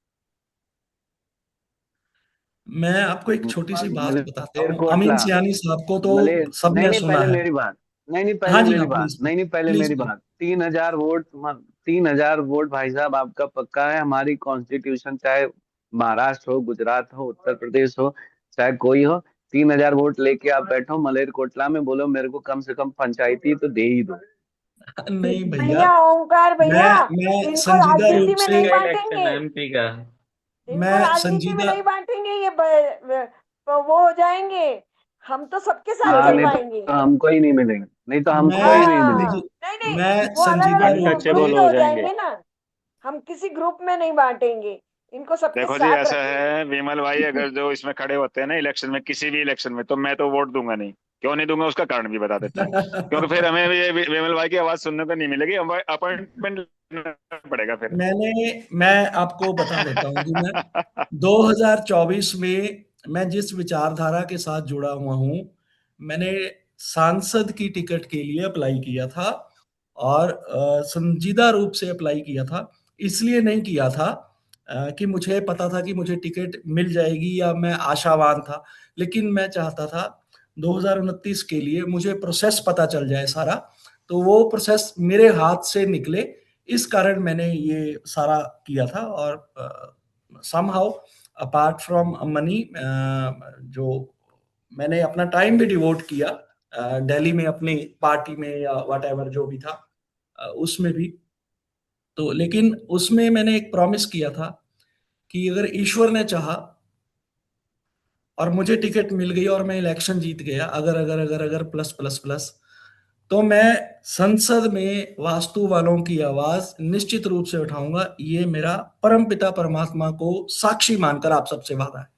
मैं आपको एक छोटी सी बात बताता हूँ, अमीन मलेरकोटला। सयानी साहब को तो मलेर नहीं सबने नहीं, सुना पहले है। मेरी बात। नहीं नहीं, हाँ पहले जी मेरी हाँ, बात। प्लीज नहीं नहीं, पहले प्लीज मेरी प्लीज। बात। 3000 वोट। 3000 वोट भाई साहब आपका पक्का है। हमारी कॉन्स्टिट्यूशन चाहे महाराष्ट्र हो, गुजरात हो, उत्तर प्रदेश हो, चाहे कोई हो, 3000 वोट लेके आप बैठो मलेरकोटला में, बोलो मेरे को कम से कम पंचायती तो दे ही दो। नहीं भैया, भैया ओंकार भैया, मैं इनको संजीदा राजनीति रूप में से, नहीं इलेक्शन बांटेंगे। एमपी का। इनको मैं राजनीति में संजीदा, नहीं बांटेंगे, ये वो हो जाएंगे। हम तो सबके साथ हाँ, चल नहीं पाएंगे। तो हमको ही नहीं मिलेंगे, नहीं तो हमको ही नहीं मैं हाँ, मिलेंगे। देखिए, नहीं नहीं, मैं वो अलग संजीदा अलग रूप ग्रुप से, में हो जाएंगे ना। हम किसी ग्रुप में नहीं बांटेंगे, इनको सबके देखो जी, साथ ऐसा रखेंगे। है विमल भाई, अगर जो इसमें खड़े होते हैं ना इलेक्शन में, किसी भी इलेक्शन में, तो मैं तो वोट दूंगा नहीं। क्यों नहीं दूंगा उसका कारण भी बता देता हूँ। क्योंकि फिर हमें ये विमल भाई की आवाज सुनने को नहीं मिलेगी, हमें अपॉइंटमेंट लेना पड़ेगा फिर। मैं आपको बता देता हूँ कि मैं 2024 में मैं जिस विचारधारा के साथ जुड़ा हुआ हूं, मैंने सांसद की टिकट के लिए अप्लाई किया था और संजीदा रूप से अप्लाई किया था। इसलिए नहीं किया था कि मुझे पता था कि मुझे टिकट मिल जाएगी या मैं आशावान था, लेकिन मैं चाहता था 2029 के लिए मुझे प्रोसेस पता चल जाए सारा, तो वो प्रोसेस मेरे हाथ से निकले, इस कारण मैंने ये सारा किया था। और समहाउ अपार्ट फ्रॉम मनी, जो मैंने अपना टाइम भी डिवोट किया दिल्ली में अपनी पार्टी में या व्हाटएवर जो भी था उसमें भी। तो लेकिन उसमें मैंने एक प्रॉमिस किया था कि अगर ईश्वर ने चाहा और मुझे टिकट मिल गई और मैं इलेक्शन जीत गया, अगर प्लस प्लस प्लस, तो मैं संसद में वास्तु वालों की आवाज निश्चित रूप से उठाऊंगा। ये मेरा परमपिता परमात्मा को साक्षी मानकर आप सबसे वादा है।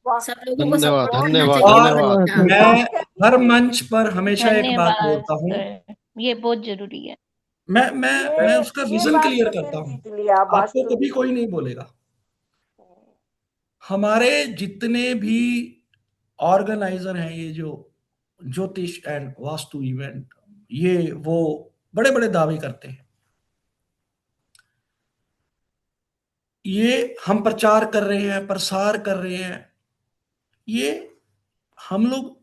सब लोगों को धन्यवाद सपोर्ट करना धन्यवाद चाहिए। धन्यवाद। मैं हर मंच पर हमेशा एक बात धन्यवाद बोलता हूँ, सर, ये बहुत जरूरी है। मैं उसका ये विजन बात क्लियर तो करता फिर हूँ, जीत लिया आपको वास्तु। कभी कोई नहीं बोलेगा। हमारे जितने भी ऑर्गेनाइजर हैं, ये जो ज्योतिष एंड वास्तु इवेंट, ये वो बड़े बड़े दावे करते हैं। ये हम प्रचार कर रहे हैं, प्रसार कर रहे हैं, ये हम लोग,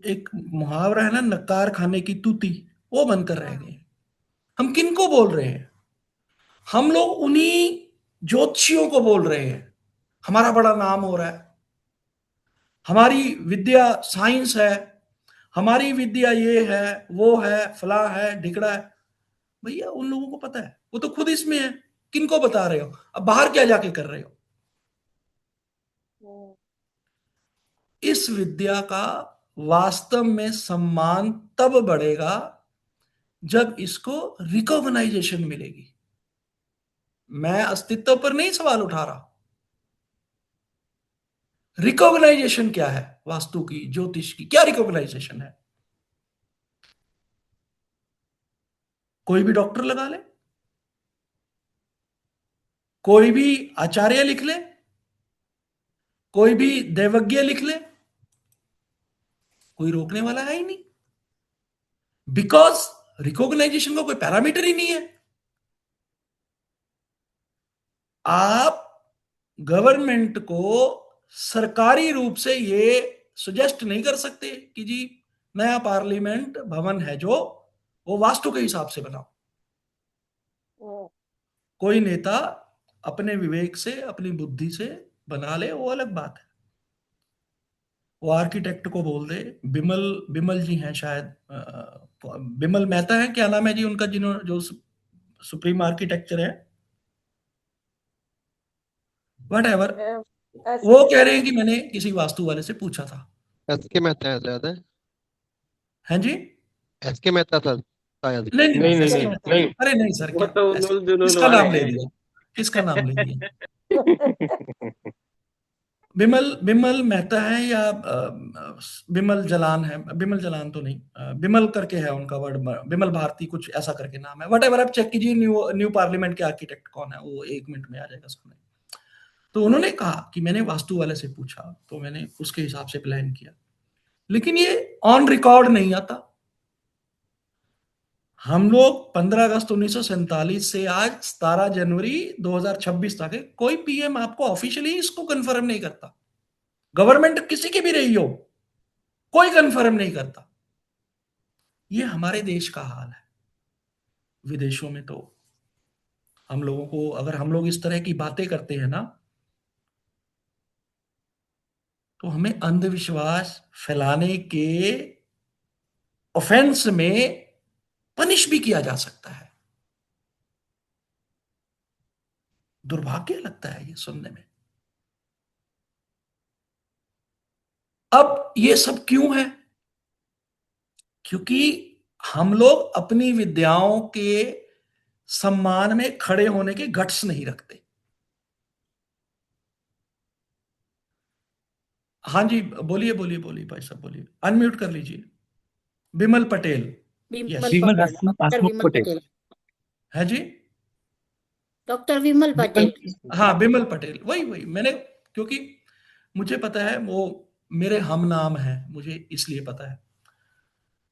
एक मुहावरा है ना, नकार खाने की तूती, वो बनकर रह गए। हम किनको बोल रहे हैं? हम लोग उन्हीं ज्योतिषियों को बोल रहे हैं। हमारा बड़ा नाम हो रहा है, हमारी विद्या साइंस है, हमारी विद्या ये है, वो है, फला है, ढिकड़ा है। भैया उन लोगों को पता है, वो तो खुद इसमें है। किनको बता रहे हो? अब बाहर क्या जाके कर रहे हो? इस विद्या का वास्तव में सम्मान तब बढ़ेगा जब इसको रिकॉग्नाइजेशन मिलेगी। मैं अस्तित्व पर नहीं सवाल उठा रहा। रिकॉग्नाइजेशन क्या है? वास्तु की, ज्योतिष की क्या रिकॉग्नाइजेशन है? कोई भी डॉक्टर लगा ले, कोई भी आचार्य लिख ले, कोई भी दैवज्ञ लिख ले, कोई रोकने वाला है ही नहीं। बिकॉज रिकॉग्नाइजेशन का कोई पैरामीटर ही नहीं है। आप गवर्नमेंट को सरकारी रूप से ये सजेस्ट नहीं कर सकते कि जी नया पार्लियामेंट भवन है जो, वो वास्तु के हिसाब से बनाओ। कोई नेता अपने विवेक से, अपनी बुद्धि से बना ले, वो अलग बात है। वो आर्किटेक्ट को बोल दे, बिमल जी हैं शायद, बिमल मेहता है, क्या नाम है जी उनका, जिन्होंने जो सुप्रीम आर्किटेक्चर है, व्हाटएवर, वो कह रहे हैं कि मैंने किसी वास्तु वाले से पूछा था। एसके मेहता है शायद, है हैं जी? एसके मेहता था शायद। नहीं, नहीं। अरे नहीं सर, वो तो उलूल जुलूल किसका वाले नाम ले हैं। दिया, किसका नाम ले दिया? बिमल मेहता है या बिमल जलान है? बिमल जलान तो नहीं, बिमल करके है उनका वर्ड, बिमल भारती कुछ ऐसा करके नाम है। व्हाटएवर, आप चेक कीजिए न्यू पार्लियामेंट के आर्किटेक्ट कौन है, वो 1 मिनट में आ जाएगा सामने। तो उन्होंने कहा कि मैंने वास्तु वाले से पूछा, तो मैंने उसके हिसाब से प्लान किया, लेकिन ये ऑन रिकॉर्ड नहीं आता। हम लोग 15 अगस्त 1947 से आज 17 जनवरी 2026 तक है, कोई पीएम आपको ऑफिशियली इसको कंफर्म नहीं करता। गवर्नमेंट किसी की भी रही हो, कोई कंफर्म नहीं करता। ये हमारे देश का हाल है। विदेशों में तो हम लोगों को, अगर हम लोग इस तरह की बातें करते हैं ना, तो हमें अंधविश्वास फैलाने के ऑफेंस में पनिश भी किया जा सकता है। दुर्भाग्य लगता है ये सुनने में। अब ये सब क्यों है? क्योंकि हम लोग अपनी विद्याओं के सम्मान में खड़े होने के गट्स नहीं रखते। हाँ जी, बोलिए बोलिए बोलिए भाई साहब, बोलिए, अनम्यूट कर लीजिए। बिमल पटेल, डॉक्टर विमल पटेल है जी, डॉक्टर विमल पटेल। हाँ बिमल पटेल, वही मैंने, क्योंकि मुझे पता है वो मेरे हम नाम है, मुझे इसलिए पता है।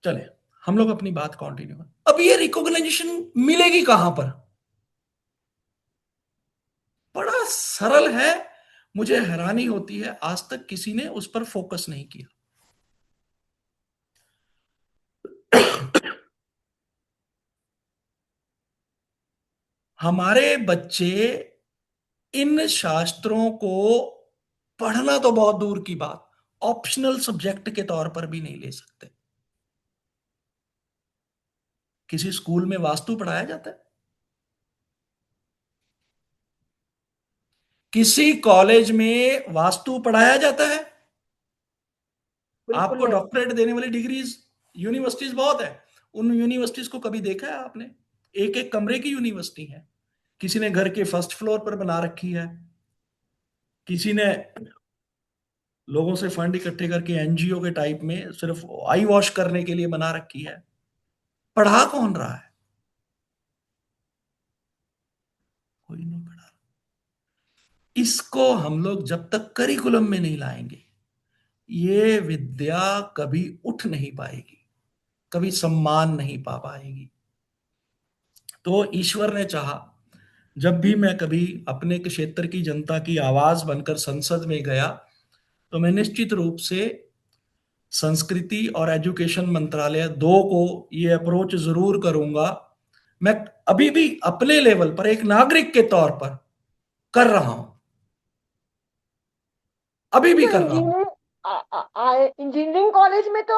चले हम लोग अपनी बात कंटिन्यू करें। अब ये रिकॉग्नाइजेशन मिलेगी कहां पर? बड़ा सरल है, मुझे हैरानी होती है आज तक किसी ने उस पर फोकस नहीं किया। हमारे बच्चे इन शास्त्रों को पढ़ना तो बहुत दूर की बात, ऑप्शनल सब्जेक्ट के तौर पर भी नहीं ले सकते। किसी स्कूल में वास्तु पढ़ाया जाता है? किसी कॉलेज में वास्तु पढ़ाया जाता है? आपको डॉक्टरेट देने वाली डिग्रीज यूनिवर्सिटीज बहुत है, उन यूनिवर्सिटीज को कभी देखा है आपने? एक एक कमरे की यूनिवर्सिटी है, किसी ने घर के फर्स्ट फ्लोर पर बना रखी है, किसी ने लोगों से फंड इकट्ठे करके एनजीओ के टाइप में सिर्फ आई वॉश करने के लिए बना रखी है। पढ़ा कौन रहा है? कोई नहीं पढ़ा। इसको हम लोग जब तक करिकुलम में नहीं लाएंगे, ये विद्या कभी उठ नहीं पाएगी, कभी सम्मान नहीं पा पाएगी। तो ईश्वर ने चाहा, जब भी मैं कभी अपने क्षेत्र की जनता की आवाज बनकर संसद में गया, तो मैं निश्चित रूप से संस्कृति और एजुकेशन मंत्रालय दो को ये अप्रोच जरूर करूंगा। मैं अभी भी अपने लेवल पर एक नागरिक के तौर पर कर रहा हूं, अभी भी कर रहा हूं। इंजीनियरिंग कॉलेज में तो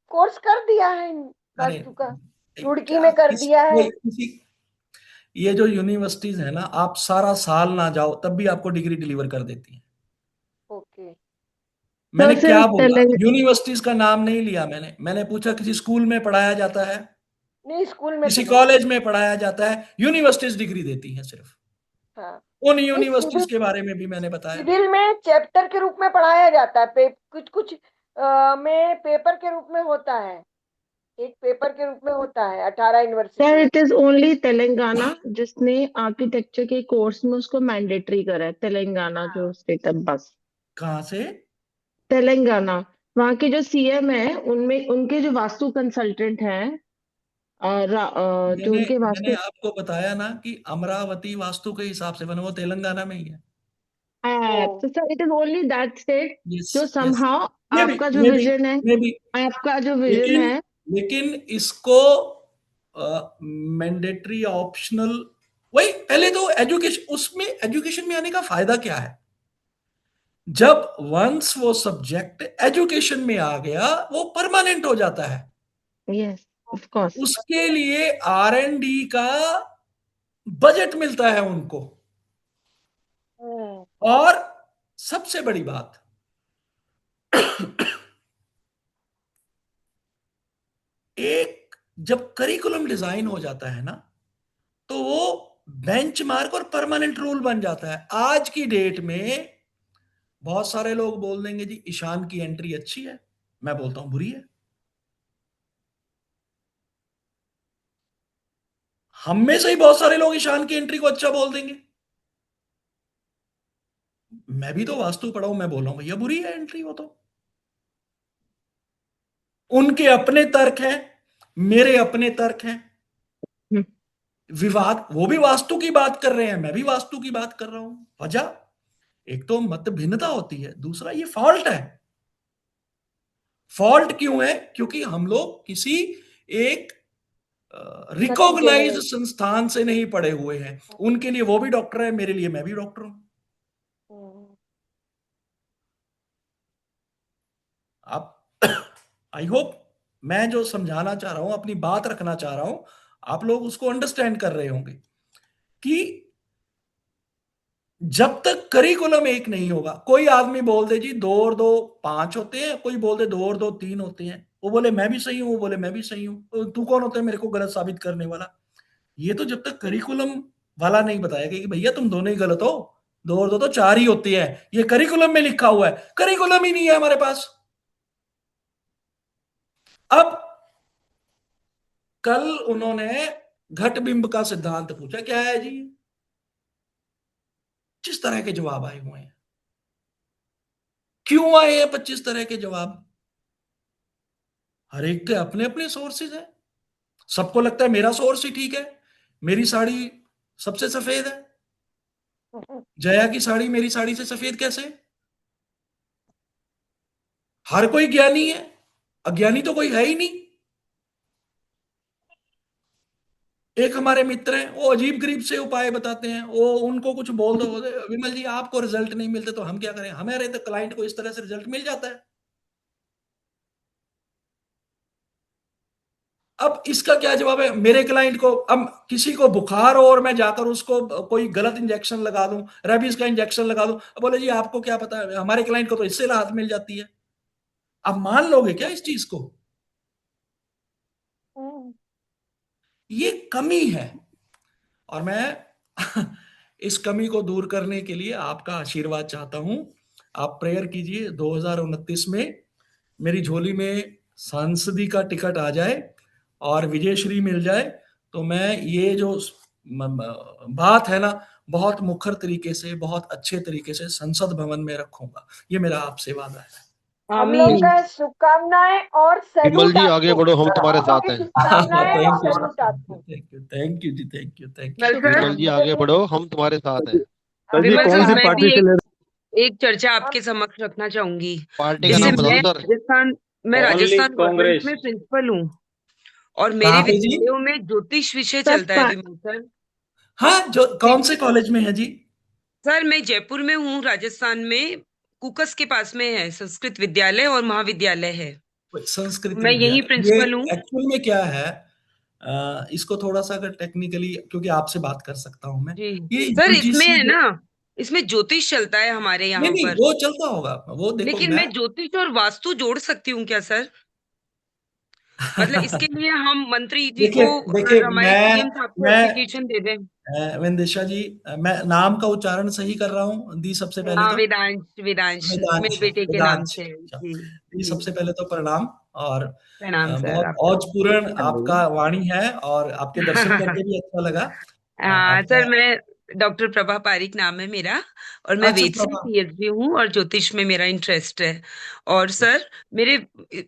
कोर्स कर दिया है वास्तु का, रुड़की में कर दिया है। ये जो यूनिवर्सिटीज है ना, आप सारा साल ना जाओ तब भी आपको डिग्री डिलीवर कर देती है। ओके, मैंने क्या बोला? यूनिवर्सिटीज का नाम नहीं लिया मैंने पूछा किसी स्कूल में पढ़ाया जाता है? नहीं, स्कूल में किसी कॉलेज में पढ़ाया जाता है? यूनिवर्सिटीज डिग्री देती है सिर्फ। हाँ, उन यूनिवर्सिटीज के बारे में भी मैंने बताया। सिविल में चैप्टर के रूप में पढ़ाया जाता है, कुछ कुछ में पेपर के रूप में होता है, एक पेपर के रूप में होता है 18 university. Sir it is only Telangana जिसने आर्किटेक्चर के कोर्स में उसको मैंडेटरी करा है, तेलंगाना जो स्टेट है बस। कहाँ से? तेलंगाना। वहाँ के जो सीएम है उनमें उनके जो वास्तु कंसल्टेंट हैं जो उनके मैंने वास्तु आपको बताया ना कि अमरावती वास्तु के हिसाब से बना, वो तेलंगाना में ही है। तो sir it is only that state जो yes, समहाउ आपका जो विजन है, आपका जो विजन है। लेकिन इसको मैंडेटरी ऑप्शनल, वही पहले तो एजुकेशन, उसमें एजुकेशन में आने का फायदा क्या है? जब वंस वो सब्जेक्ट एजुकेशन में आ गया, वो परमानेंट हो जाता है। Yes of course. उसके लिए R&D का बजट मिलता है उनको। और सबसे बड़ी बात, एक जब करिकुलम डिजाइन हो जाता है ना, तो वो बेंचमार्क और परमानेंट रूल बन जाता है। आज की डेट में बहुत सारे लोग बोल देंगे जी ईशान की एंट्री अच्छी है, मैं बोलता हूं बुरी है। हम में से ही बहुत सारे लोग ईशान की एंट्री को अच्छा बोल देंगे। मैं भी तो वास्तु पढ़ा हूं, मैं बोल रहा हूं भैया बुरी है एंट्री, वो तो उनके अपने तर्क हैं, मेरे अपने तर्क हैं। विवाद, वो भी वास्तु की बात कर रहे हैं, मैं भी वास्तु की बात कर रहा हूं। वजह, एक तो मत भिन्नता होती है, दूसरा ये फॉल्ट है। फॉल्ट क्यों है? क्योंकि हम लोग किसी एक रिकॉग्नाइज्ड संस्थान से नहीं पढ़े हुए हैं। उनके लिए वो भी डॉक्टर है, मेरे लिए मैं भी डॉक्टर हूं। आप आई होप मैं जो समझाना चाह रहा हूं, अपनी बात रखना चाह रहा हूं, आप लोग उसको अंडरस्टैंड कर रहे होंगे कि जब तक करिकुलम एक नहीं होगा, कोई आदमी बोल दे जी 2 और 2 5 होते हैं, कोई बोल दे 2 और 2 3 होते हैं, वो बोले मैं भी सही हूं, वो बोले मैं भी सही हूं, तो तू कौन होता है मेरे को गलत साबित करने वाला? ये तो जब तक करिकुलम वाला नहीं बताएगा कि भैया तुम दोनों ही गलत हो, 2 और 2 तो 4 ही होती है, ये करिकुलम में लिखा हुआ है। करिकुलम ही नहीं है हमारे पास। अब कल उन्होंने घटबिंब का सिद्धांत पूछा, क्या है जी? जिस तरह के जवाब आए हुए हैं, क्यों आए हैं 25 तरह के जवाब? हर एक के अपने अपने सोर्सेज है। सबको लगता है मेरा सोर्स ही ठीक है, मेरी साड़ी सबसे सफेद है, जया की साड़ी मेरी साड़ी से सफेद कैसे? हर कोई ज्ञानी है, अज्ञानी तो कोई है ही नहीं। एक हमारे मित्र हैं, वो अजीब गरीब से उपाय बताते हैं, वो उनको कुछ बोल दो, विमल जी आपको रिजल्ट नहीं मिलते तो हम क्या करें, हमारे तो क्लाइंट को इस तरह से रिजल्ट मिल जाता है। अब इसका क्या जवाब है? मेरे क्लाइंट को, अब किसी को बुखार हो और मैं जाकर उसको कोई गलत इंजेक्शन लगा दूं, रेबीज का इंजेक्शन लगा दूं, बोले जी आपको क्या पता है, हमारे क्लाइंट को तो इससे राहत मिल जाती है। आप मान लोगे क्या इस चीज को? ये कमी है, और मैं इस कमी को दूर करने के लिए आपका आशीर्वाद चाहता हूं। आप प्रेयर कीजिए 2029 में मेरी झोली में सांसदी का टिकट आ जाए और विजयश्री मिल जाए, तो मैं ये जो बात है ना, बहुत मुखर तरीके से, बहुत अच्छे तरीके से संसद भवन में रखूंगा। ये मेरा आपसे वादा है। हम लोग का शुभकामनाएं और विमल सैल्यूट जी आगे आपको। बढ़ो, हम तुम्हारे हम लोग साथ की हैं। शुभकामनाएं और सैल्यूट आपको। Thank you ji, thank you, thank Vimal you. Sir, Vimal ji आगे बढ़ो, हम तुम्हारे साथ हैं। विमल कौन सर, सी मैं पार्टी भी से ले एक चर्चा आपके समक्ष रखना चाहूंगी। पार्टी का जैसे नाम बता मैं दो सर। मैं ओनली राजस्थान गवर्नमेंट कांग्रेस। में प्रिंसिपल हूँ और मेरे कहाँ पे जी? विद्यालयों में ज्योतिष विषय सर चलता है विमल सर। हाँ, जो कौन से कॉलेज में है जी? सर मैं जयपुर में हूँ, राजस्थान में कुकस के पास में है, संस्कृत विद्यालय और महाविद्यालय है। संस्कृत मैं यही विद्यालय। ये प्रिंसिपल हूँ। एक्चुअल में क्या है, इसको थोड़ा सा अगर टेक्निकली, क्योंकि आपसे बात कर सकता हूं मैं, जी ये सर, इसमें यूजीसी है ना, इसमें ज्योतिष चलता है हमारे नहीं यहाँ नहीं, पर। वो चलता होगा, वो देखो लेकिन मैं ज्योतिष और वास्तु जोड़ सकती हूँ क्या सर? मतलब इसके लिए हम मंत्री जी देखिए को देखिए, और हमारे सीएम साहब को मैं एप्लीकेशन दे दें। वेंदेशा जी, मैं नाम का उच्चारण सही कर रहा हूँ दी? सबसे पहले हाँ, तो वेदांश, वेदांश मेरे वेदांश, बेटे के नाम वेदांश। से है। अच्छा, जी दी जी, सबसे पहले तो प्रणाम, और प्रणाम सर बहुत आपका। औजपूर्ण आपका वाणी है, और आपके दर्शन करके भी अच्छा लगा। हाँ आपका सर, मैं डॉक्टर प्रभा पारिक नाम है मेरा, और मैं अच्छा वेद से प्रभा, पीएचडी हूँ और ज्योतिष में मेरा इंटरेस्ट है। और सर मेरे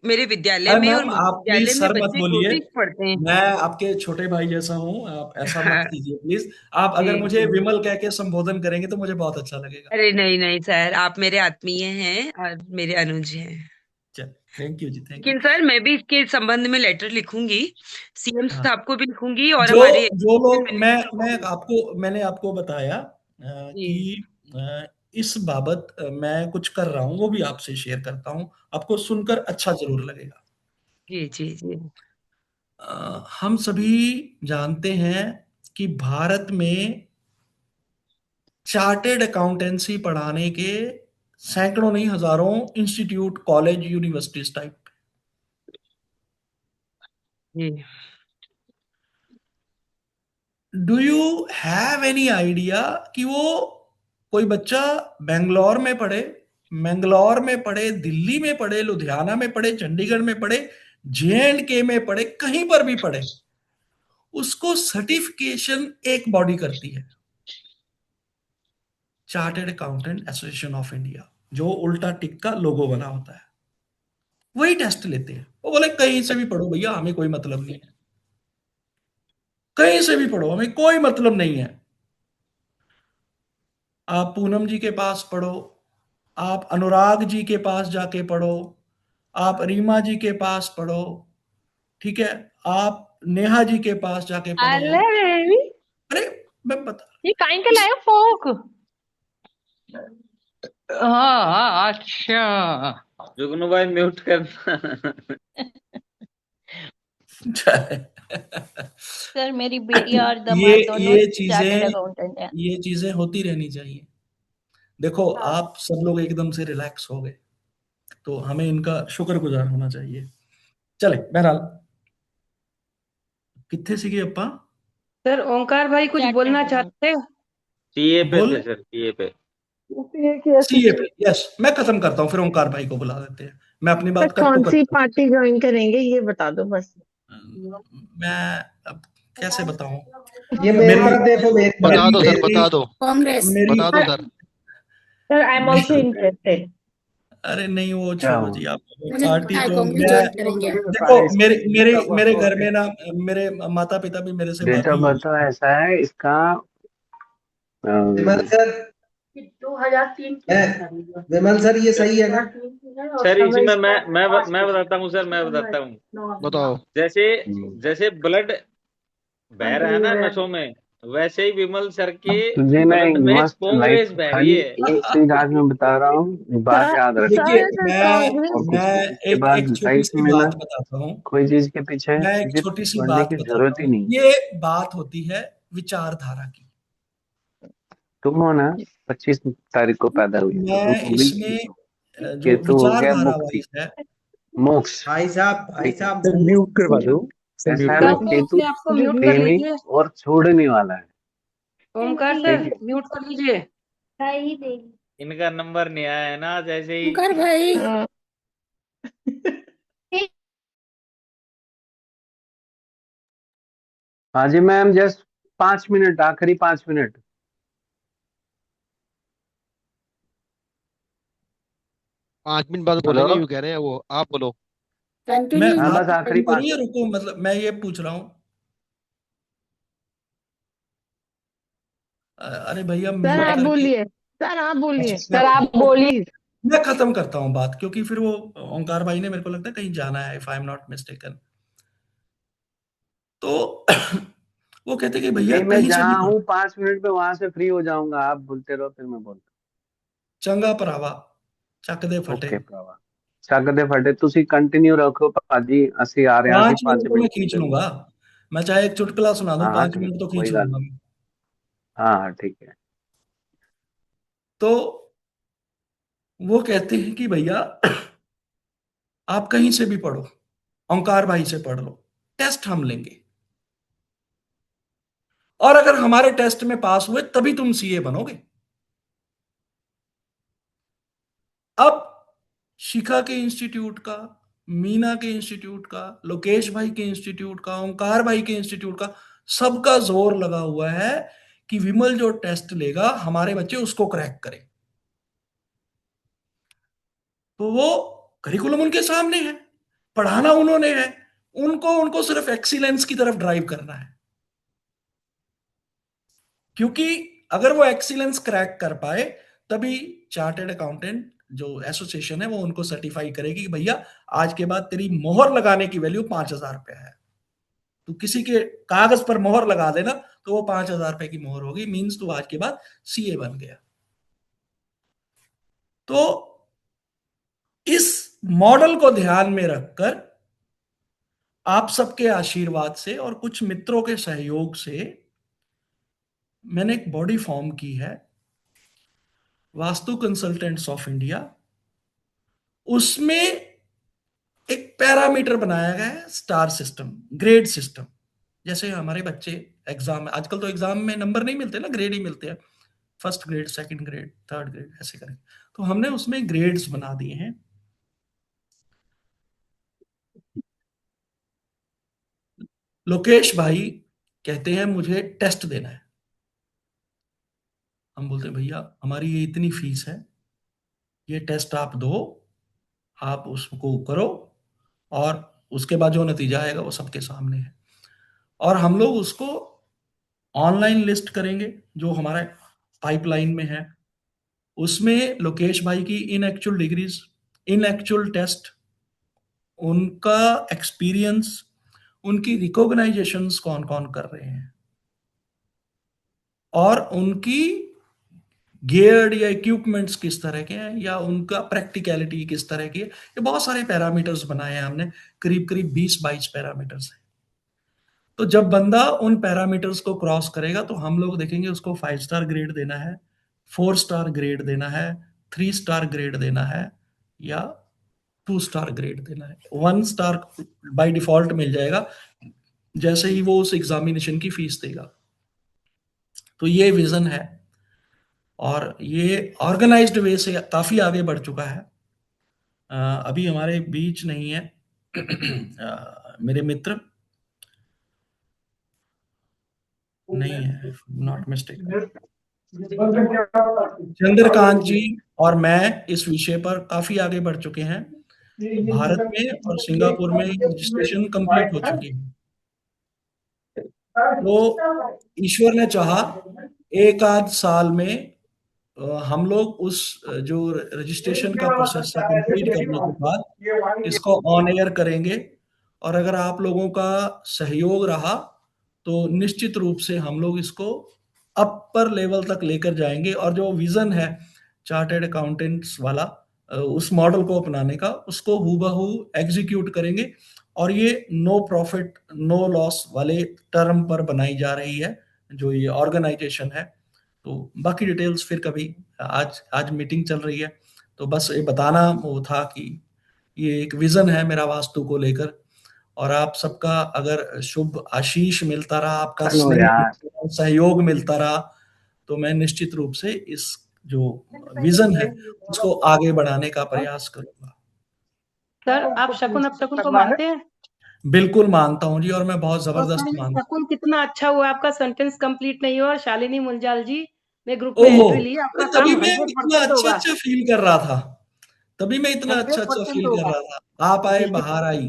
मेरे विद्यालय अरे में और मैम आप प्लीज महाविद्यालय में सर मत बच्चे बोलिए, ज्योतिष पढ़ते हैं। मैं आपके छोटे भाई जैसा हूँ, आप ऐसा मत कीजिए प्लीज। आप अगर जी मुझे जी, विमल कह के संबोधन करेंगे तो मुझे बहुत अच्छा लगेगा। अरे नहीं नहीं सर, आप मेरे आत्मीय हैं और मेरे अनुज हैं। चल, thank you ji, thank you. लेकिन सर मैं भी इसके संबंध में लेटर लिखूंगी, सीएम हाँ, साहब को भी लिखूंगी और जो हमारे जो लोग मिनिस्टर को भी। मैंने आपको बताया जी कि इस बाबत मैं कुछ कर रहा हूँ, वो भी आपसे शेयर करता हूँ, आपको सुनकर अच्छा जरूर लगेगा। जी जी जी हम सभी जानते हैं कि भारत में चार्टेड अकाउंटेंसी पढ़ाने के सैकड़ों नहीं हजारों इंस्टीट्यूट, कॉलेज, यूनिवर्सिटीज टाइप। जी do you have any idea कि वो कोई बच्चा बेंगलोर में पढ़े, मंगलौर में पढ़े, दिल्ली में पढ़े, लुधियाना में पढ़े, चंडीगढ़ में पढ़े, JNK में पढ़े, कहीं पर भी पढ़े, उसको सर्टिफिकेशन एक बॉडी करती है, chartered accountant association of India, जो उल्टा टिक का लोगो बना होता है, वही टेस्ट लेते हैं। वो बोले कहीं से भी पढ़ो भैया, हमें कोई मतलब नहीं है, कहीं से भी पढ़ो, हमें कोई मतलब नहीं है। आप पूनम जी के पास पढ़ो, आप अनुराग जी के पास जाके पढ़ो, आप रीमा जी के पास पढ़ो, ठीक है, आप नेहा जी के पास जाके पढ़ो। अरे अरे मैं बता, ये काइन का लाया फोक। हाँ अच्छा, जुगनू भाई म्यूट करना। सर मेरी बेटी और ये दामाद दोनों ये चार्टेड चीजें अकाउंटेंट हैं। ये चीजें होती रहनी चाहिए। देखो आप सब लोग एकदम से रिलैक्स हो गए, तो हमें इनका शुक्रगुजार होना चाहिए। चले, बहरहाल कितने सीगे अपा? सर ओंकार भाई कुछ बोलना चाहते हैं? सीए पे बोल, थे सर, सीए पे। सीए पे, यस, मैं खत्म करता हूँ, फिर ओंकार भाई को बुला देते हैं, मैं अपनी सर बात कट कौन टू सी कट। पार्टी ज्वाइन करेंगे ये बता दो बस। मैं अब कैसे बताऊं? ये मेरी तरफ देखो, बता दो सर, बता दो, कांग्रेस। मेरी बता दो sir. Sir I am also interested. अरे नहीं, वो क्या छोड़ो हुआ? जी, आप मुझे पार्टी लगता है तो कांग्रेस मैं ज्वाइन करेंगे। देखो, मेरे मेरे घर में ना, मेरे माता पिता भी मेरे से डेट बात ऑफ हुई। बर्थ तो ऐसा है इसका विमल सर 2003 विमल सर ये सही है ना? सर इसमें मैं बताता हूँ सर, मैं बताता हूँ। बताओ। जैसे जैसे ब्लड बह रहा है ना नसों में, वैसे ही विमल सर के तुझे ना ब्लड एक में मस्त कांग्रेस लाइफ बह रही खाली है। एक चीज आज मैं बता रहा हूँ, बात याद रखना। देखिए, और कुछ मैं नहीं, इसके एक बाद एक छोटी लाइफ सी में ना बात बताता हूँ। कोई चीज के पीछे मैं एक तुझे छोटी सी पड़ने बात की बताता जरूरत ही हूँ। नहीं। ये बात होती है विचारधारा की। तुम हो ना 25 तारीख को पैदा हुई तो मैं तुम होगी इसमें जो केतु हो गया विचारधारा मुक्ति, वाइज है, मोक्ष। भाई ठीक है, साहब सर म्यूट करवा दो, सर ऐसा म्यूट है कर ना, दो। सर केतु अपने आप को म्यूट कर देने लीजिए। और छोड़ने वाला है। ओमकार ठीक सर है, म्यूट कर लीजिए। इनका नंबर नहीं आया है ना, जैसे ही ओंकार भाई, हाँ जी मैम, जस्ट 5 मिनट, आखिरी 5 मिनट। 5 मिनट बाद हेलो, बोलेंगे, यूं कह रहे हैं वो, आप बोलो। मैं कंटिन्यू हाँ बात बस आखिरी कंटिन्यू 5 करूँ या रुको? मतलब मैं ये पूछ रहा हूँ, अरे भैया सर म्यूट आप करके। बोलिए, सर आप बोलिए, अच्छा, सर आप बोलिए। मैं खत्म करता हूँ बात, क्योंकि फिर वो ओंकार भाई ने, मेरे को लगता है कहीं जाना है, if I am not mistaken. तो वो कहते कि भैया नहीं, मैं कहीं से भी जहाँ पढ़ो, हूँ 5 मिनट में वहां से फ्री हो जाऊंगा, आप बोलते रहो फिर मैं बोलता चंगा भरावा चक दे हूँ। फटे। ओके भरावा, सकदे फटे, तुसी कंटिन्यू रखो भाजी, ਅਸੀਂ आ रहे हैं, ਅਸੀਂ 5 मिनट 5 तो मैं मिनट खींच में लूंगा, मिलते हैं। मैं चाहे एक चुटकुला सुना दूं, हाँ हाँ 5 मिनट ठीक, तो खींच कोई गल लूंगा नहीं। मैं। हाँ हाँ ठीक है। तो वो कहते हैं कि भैया आप कहीं से भी पढ़ो, ओंकार भाई से पढ़ लो, टेस्ट हम लेंगे, और अगर हमारे टेस्ट में पास हुए तभी तुम सीए बनोगे। अब शिखा के इंस्टीट्यूट का, मीना के इंस्टीट्यूट का, लोकेश भाई के इंस्टीट्यूट का, ओंकार भाई के इंस्टीट्यूट का, सबका जोर लगा हुआ है कि विमल जो टेस्ट लेगा हमारे बच्चे उसको क्रैक करें। तो वो करिकुलम उनके सामने है, पढ़ाना उन्होंने है, उनको उनको सिर्फ एक्सीलेंस की तरफ ड्राइव करना है। क्योंकि अगर वो एक्सीलेंस क्रैक कर पाए तभी चार्टर्ड अकाउंटेंट जो एसोसिएशन है वो उनको सर्टिफाई करेगी कि भैया आज के बाद तेरी मोहर लगाने की वैल्यू 5,000 रुपया है। तू किसी के कागज पर मोहर लगा देना तो वो 5,000 रुपए की मोहर होगी, मीन्स तू आज के बाद सीए बन गया। तो इस मॉडल को ध्यान में रखकर आप सबके आशीर्वाद से और कुछ मित्रों के सहयोग से मैंने एक बॉडी फॉर्म की है, वास्तु कंसल्टेंट्स ऑफ इंडिया। उसमें एक पैरामीटर बनाया गया है, स्टार सिस्टम, ग्रेड सिस्टम। जैसे हमारे बच्चे एग्जाम, आजकल तो एग्जाम में नंबर नहीं मिलते ना, ग्रेड ही मिलते हैं, first grade, second grade, third grade, ऐसे करें। तो हमने उसमें ग्रेड्स बना दिए हैं। लोकेश भाई कहते हैं मुझे टेस्ट देना है, हम बोलते हैं भैया हमारी ये इतनी फीस है, ये टेस्ट आप दो, आप उसको करो, और उसके बाद जो नतीजा आएगा वो सबके सामने है। और हम लोग उसको ऑनलाइन लिस्ट करेंगे, जो हमारा पाइपलाइन में है। उसमें लोकेश भाई की in actual degrees, in actual test, उनका एक्सपीरियंस, उनकी रिकॉग्नाइजेशंस कौन कौन कर रहे हैं, और उनकी गियर्ड या इक्विपमेंट्स किस तरह के हैं, या उनका प्रैक्टिकलिटी किस तरह की है। ये बहुत सारे पैरामीटर्स बनाए हैं हमने, करीब करीब 20-22 पैरामीटर्स हैं। तो जब बंदा उन पैरामीटर्स को क्रॉस करेगा तो हम लोग देखेंगे उसको 5 स्टार ग्रेड देना है, 4 स्टार ग्रेड देना है, 3 स्टार ग्रेड देना है, या 2 स्टार ग्रेड देना है। 1 स्टार बाय डिफॉल्ट मिल जाएगा जैसे ही वो उस एग्जामिनेशन की फीस देगा। तो ये विजन है, और ये ऑर्गेनाइज्ड वे से काफी आगे बढ़ चुका है। अभी हमारे बीच नहीं है मेरे मित्र नहीं है, नॉट मिस्टेक। चंद्रकांत जी और मैं इस विषय पर काफी आगे बढ़ चुके हैं। भारत में और सिंगापुर में रजिस्ट्रेशन कंप्लीट हो चुकी है। तो ईश्वर ने चाहा एक आध साल में हम लोग उस जो रजिस्ट्रेशन का प्रोसेस है कंप्लीट करने के बाद इसको ऑन एयर करेंगे, और अगर आप लोगों का सहयोग रहा तो निश्चित रूप से हम लोग इसको अपर लेवल तक लेकर जाएंगे, और जो विजन है चार्टर्ड अकाउंटेंट्स वाला उस मॉडल को अपनाने का, उसको हूबहू एग्जीक्यूट करेंगे। और ये नो प्रॉफिट नो लॉस वाले टर्म पर बनाई जा रही है जो ये ऑर्गेनाइजेशन है। तो बाकी डिटेल्स फिर कभी, आज मीटिंग चल रही है, तो बस ये बताना वो था कि ये एक विजन है मेरा वास्तु को लेकर, और आप सबका अगर शुभ आशीष मिलता रहा, आपका हेलो स्नेह यार। मिलता रहा, सहयोग मिलता रहा, तो मैं निश्चित रूप से इस जो विजन है उसको आगे बढ़ाने का प्रयास करूंगा। सर आप शकुन अपशकुन को मानते हैं? बिल्कुल मानता हूँ जी, और मैं बहुत और जबरदस्त सर मानता शकुन कितना अच्छा हुआ, आपका सेंटेंस कंप्लीट नहीं हुआ और शालिनी मुंजाल जी ने ग्रुप हूँ। में ओहो, एंट्री ली, आपका तभी काम मैं इतना 100% अच्छा होगा। अच्छा फील कर रहा था, तभी मैं इतना अच्छा अच्छा 100% फील कर होगा। रहा था। आप आए, बाहर आई।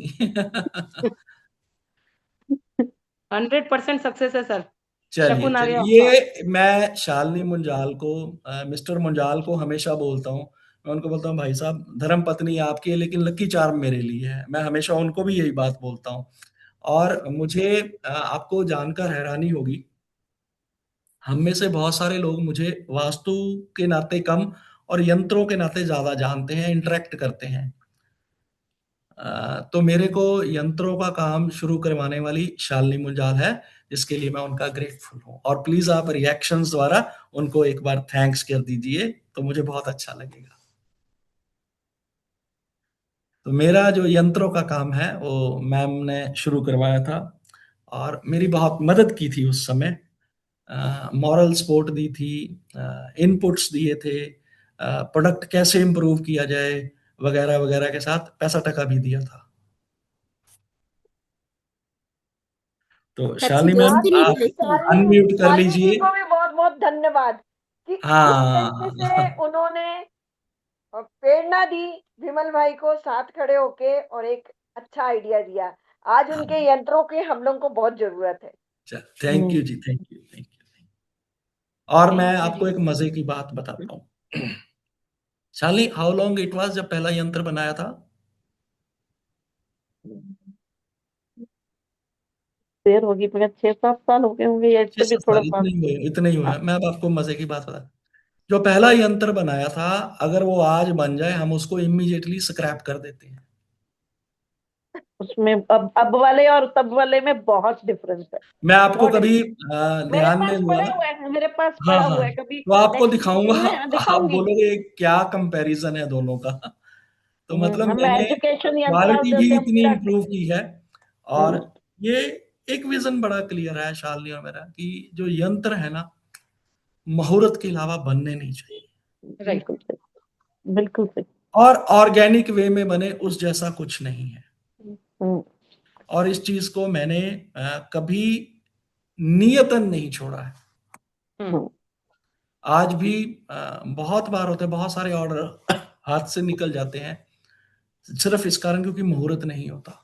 100% सक्सेस है सर। चलिए शकुन आ गया चलिए, आपका। ये मैं शालिनी मुंजाल को, मिस्टर मुंजाल को हमेशा बोलता हूँ, मैं उनको बोलता हूँ भाई साहब धर्म पत्नी आपकी है लेकिन लकी चार्म मेरे लिए है। मैं हमेशा उनको भी यही बात बोलता हूँ। और मुझे आपको जानकर हैरानी होगी, हम में से बहुत सारे लोग मुझे वास्तु के नाते कम और यंत्रों के नाते ज्यादा जानते हैं, इंटरेक्ट करते हैं। तो मेरे को यंत्रों का काम शुरू करवाने वाली शालिनी मुंजाल है, जिसके लिए मैं उनका ग्रेटफुल हूँ। और प्लीज आप रिएक्शंस द्वारा उनको एक बार थैंक्स कर दीजिए, तो मुझे बहुत अच्छा लगेगा। तो मेरा जो यंत्रों का काम है वो मैम ने शुरू करवाया था, और मेरी बहुत मदद की थी उस समय। मॉरल सपोर्ट दी थी, इनपुट्स दिए थे, प्रोडक्ट कैसे इम्प्रूव किया जाए वगैरह वगैरह के साथ पैसा टका भी दिया था। तो शालिनी मैम आप अनम्यूट कर शालिनी जी लीजिए। को भी बहुत बहुत धन्यवाद कि किस तरीके से हाँ। उन्होंने प्रेरणा दी विमल भाई को साथ खड़े होके, और एक अच्छा आइडिया दिया। आज उनके यंत्रों की हम लोग को बहुत जरूरत है। Thank you ji, thank you thank you. और मैं आपको एक मजे की बात बताता हूँ। Shalini, how long it was जब पहला यंत्र बनाया था? देर होगी, मगर 6-7 साल हो गए होंगे, या इससे भी 6-7 थोड़ा साल, कम। इतने ही हुए हैं। मैं अब आपको मजे की बात बता, जो पहला यंत्र बनाया था, अगर वो आज बन जाए हम उसको इमीडिएटली स्क्रैप कर देते हैं। उसमें अब वाले और तब वाले में बहुत डिफरेंस है। मैं आपको बहुत कभी difference। मेरे ध्यान पास में हुआ पड़ा ना? हुआ है, मेरे पास हाँ पड़ा हाँ, हुआ है, कभी तो आपको नेक्स्ट दिखाऊंगा, मीटिंग में आप दिखाऊंगी। बोलोगे क्या कंपैरिजन है दोनों का। तो मतलब हम मैंने एजुकेशन यंत्र क्वालिटी भी जैसे हम इतनी पूरा। इंप्रूव की है। और ये एक विजन बड़ा क्लियर है शालिनी और मेरा, कि जो यंत्र है ना, मुहूर्त के अलावा बनने नहीं चाहिए। बिल्कुल सही, बिल्कुल सही। और ऑर्गेनिक वे में बने उस जैसा कुछ नहीं है। और इस चीज को मैंने कभी नियतन नहीं छोड़ा है। आज भी बहुत बार होते, बहुत सारे ऑर्डर हाथ से निकल जाते हैं, सिर्फ इस कारण क्योंकि मुहूर्त नहीं होता,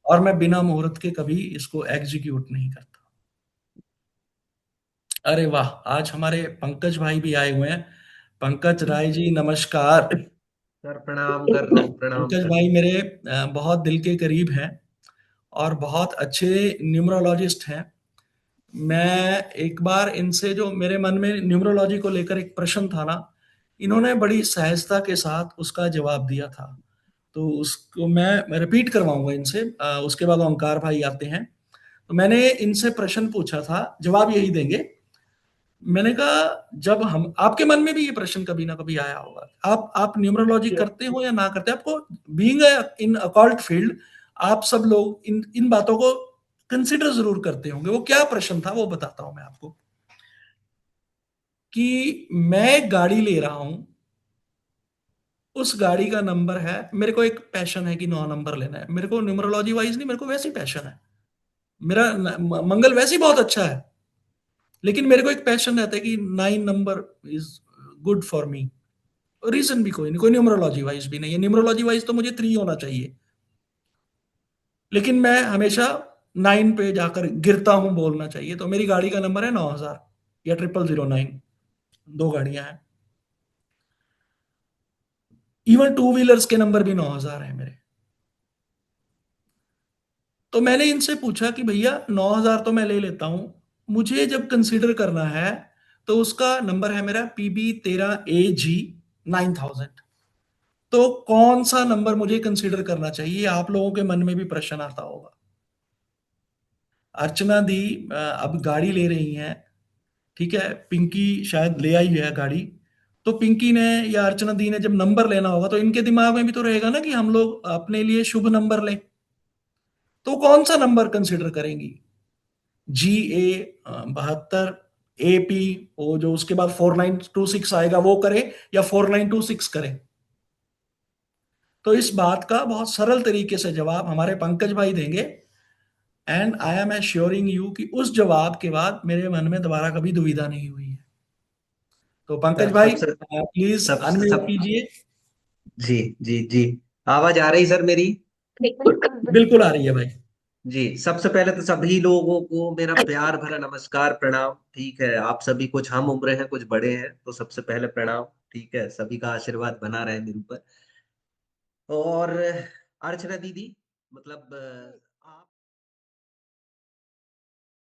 और मैं बिना मुहूर्त के कभी इसको एग्जीक्यूट नहीं करता। अरे वाह, आज हमारे पंकज भाई भी आए हुए हैं। पंकज राय जी नमस्कार। सर प्रणाम कर रहा हूँ, प्रणाम पंकज सर। भाई मेरे बहुत दिल के करीब हैं और बहुत अच्छे न्यूमरोलॉजिस्ट हैं। मैं एक बार इनसे, जो मेरे मन में न्यूमरोलॉजी को लेकर एक प्रश्न था ना, इन्होंने बड़ी सहजता के साथ उसका जवाब दिया था, तो उसको मैं रिपीट करवाऊंगा इनसे। उसके बाद ओंकार भाई आते हैं। तो मैंने इनसे प्रश्न पूछा था, जवाब यही देंगे। मैंने कहा जब हम, आपके मन में भी ये प्रश्न कभी ना कभी आया होगा, आप न्यूमरोलॉजी करते हो या ना करते, आपको बीइंग इन अकॉल्ट फील्ड, आप सब लोग इन बातों को कंसिडर जरूर करते होंगे। वो क्या प्रश्न था वो बताता हूं मैं आपको, कि मैं गाड़ी ले रहा हूं, उस गाड़ी का नंबर है, मेरे को एक पैशन है कि 9 नंबर लेना है, मेरे को न्यूमरोलॉजी वाइज नहीं, मेरे को वैसे ही पैशन है, मेरा मंगल वैसे ही बहुत अच्छा है, लेकिन मेरे को एक पैशन रहता है कि 9 number is good for me. Reason भी कोई नहीं, कोई न्यूमरोलॉजी वाइज भी नहीं है। न्यूमरोलॉजी वाइज तो मुझे 3 होना चाहिए, लेकिन मैं हमेशा 9 पे जाकर गिरता हूं, बोलना चाहिए। तो मेरी गाड़ी का नंबर है 9000 या 0009, 2 गाड़ियां हैं। इवन 2 व्हीलर्स के नंबर भी 9000 है मेरे। तो मैंने इनसे पूछा कि भैया 9000 तो मैं ले लेता हूं, मुझे जब कंसीडर करना है तो उसका नंबर है मेरा PB13AG 9000। तो कौन सा नंबर मुझे कंसीडर करना चाहिए? आप लोगों के मन में भी प्रश्न आता होगा। अर्चना दी अब गाड़ी ले रही हैं, ठीक है, पिंकी शायद ले आई है गाड़ी। तो पिंकी ने या अर्चना दी ने जब नंबर लेना होगा तो इनके दिमाग में भी तो रहेगा ना कि हम लोग अपने लिए शुभ नंबर लें। तो कौन सा नंबर कंसीडर करेंगी? GA 72, AP वो जो उसके बाद 4926 आएगा वो करे, या 4926 करे? तो इस बात का बहुत सरल तरीके से जवाब हमारे पंकज भाई देंगे। And I am assuring you कि उस जवाब के बाद मेरे मन में दोबारा कभी दुविधा नहीं हुई है। तो पंकज सर भाई सबसे प्लीज सब अनम्यूट सब कीजिए। जी जी जी, आवाज आ रही सर मेरी? बिल्कुल आ रही है भाई। जी, सबसे पहले तो सभी लोगों को मेरा प्यार भरा नमस्कार प्रणाम। ठीक है, आप सभी कुछ हम उम्र हैं कुछ बड़े हैं, तो सबसे पहले प्रणाम। ठीक है, सभी का आशीर्वाद बना रहे मेरे ऊपर। और अर्चना दीदी, मतलब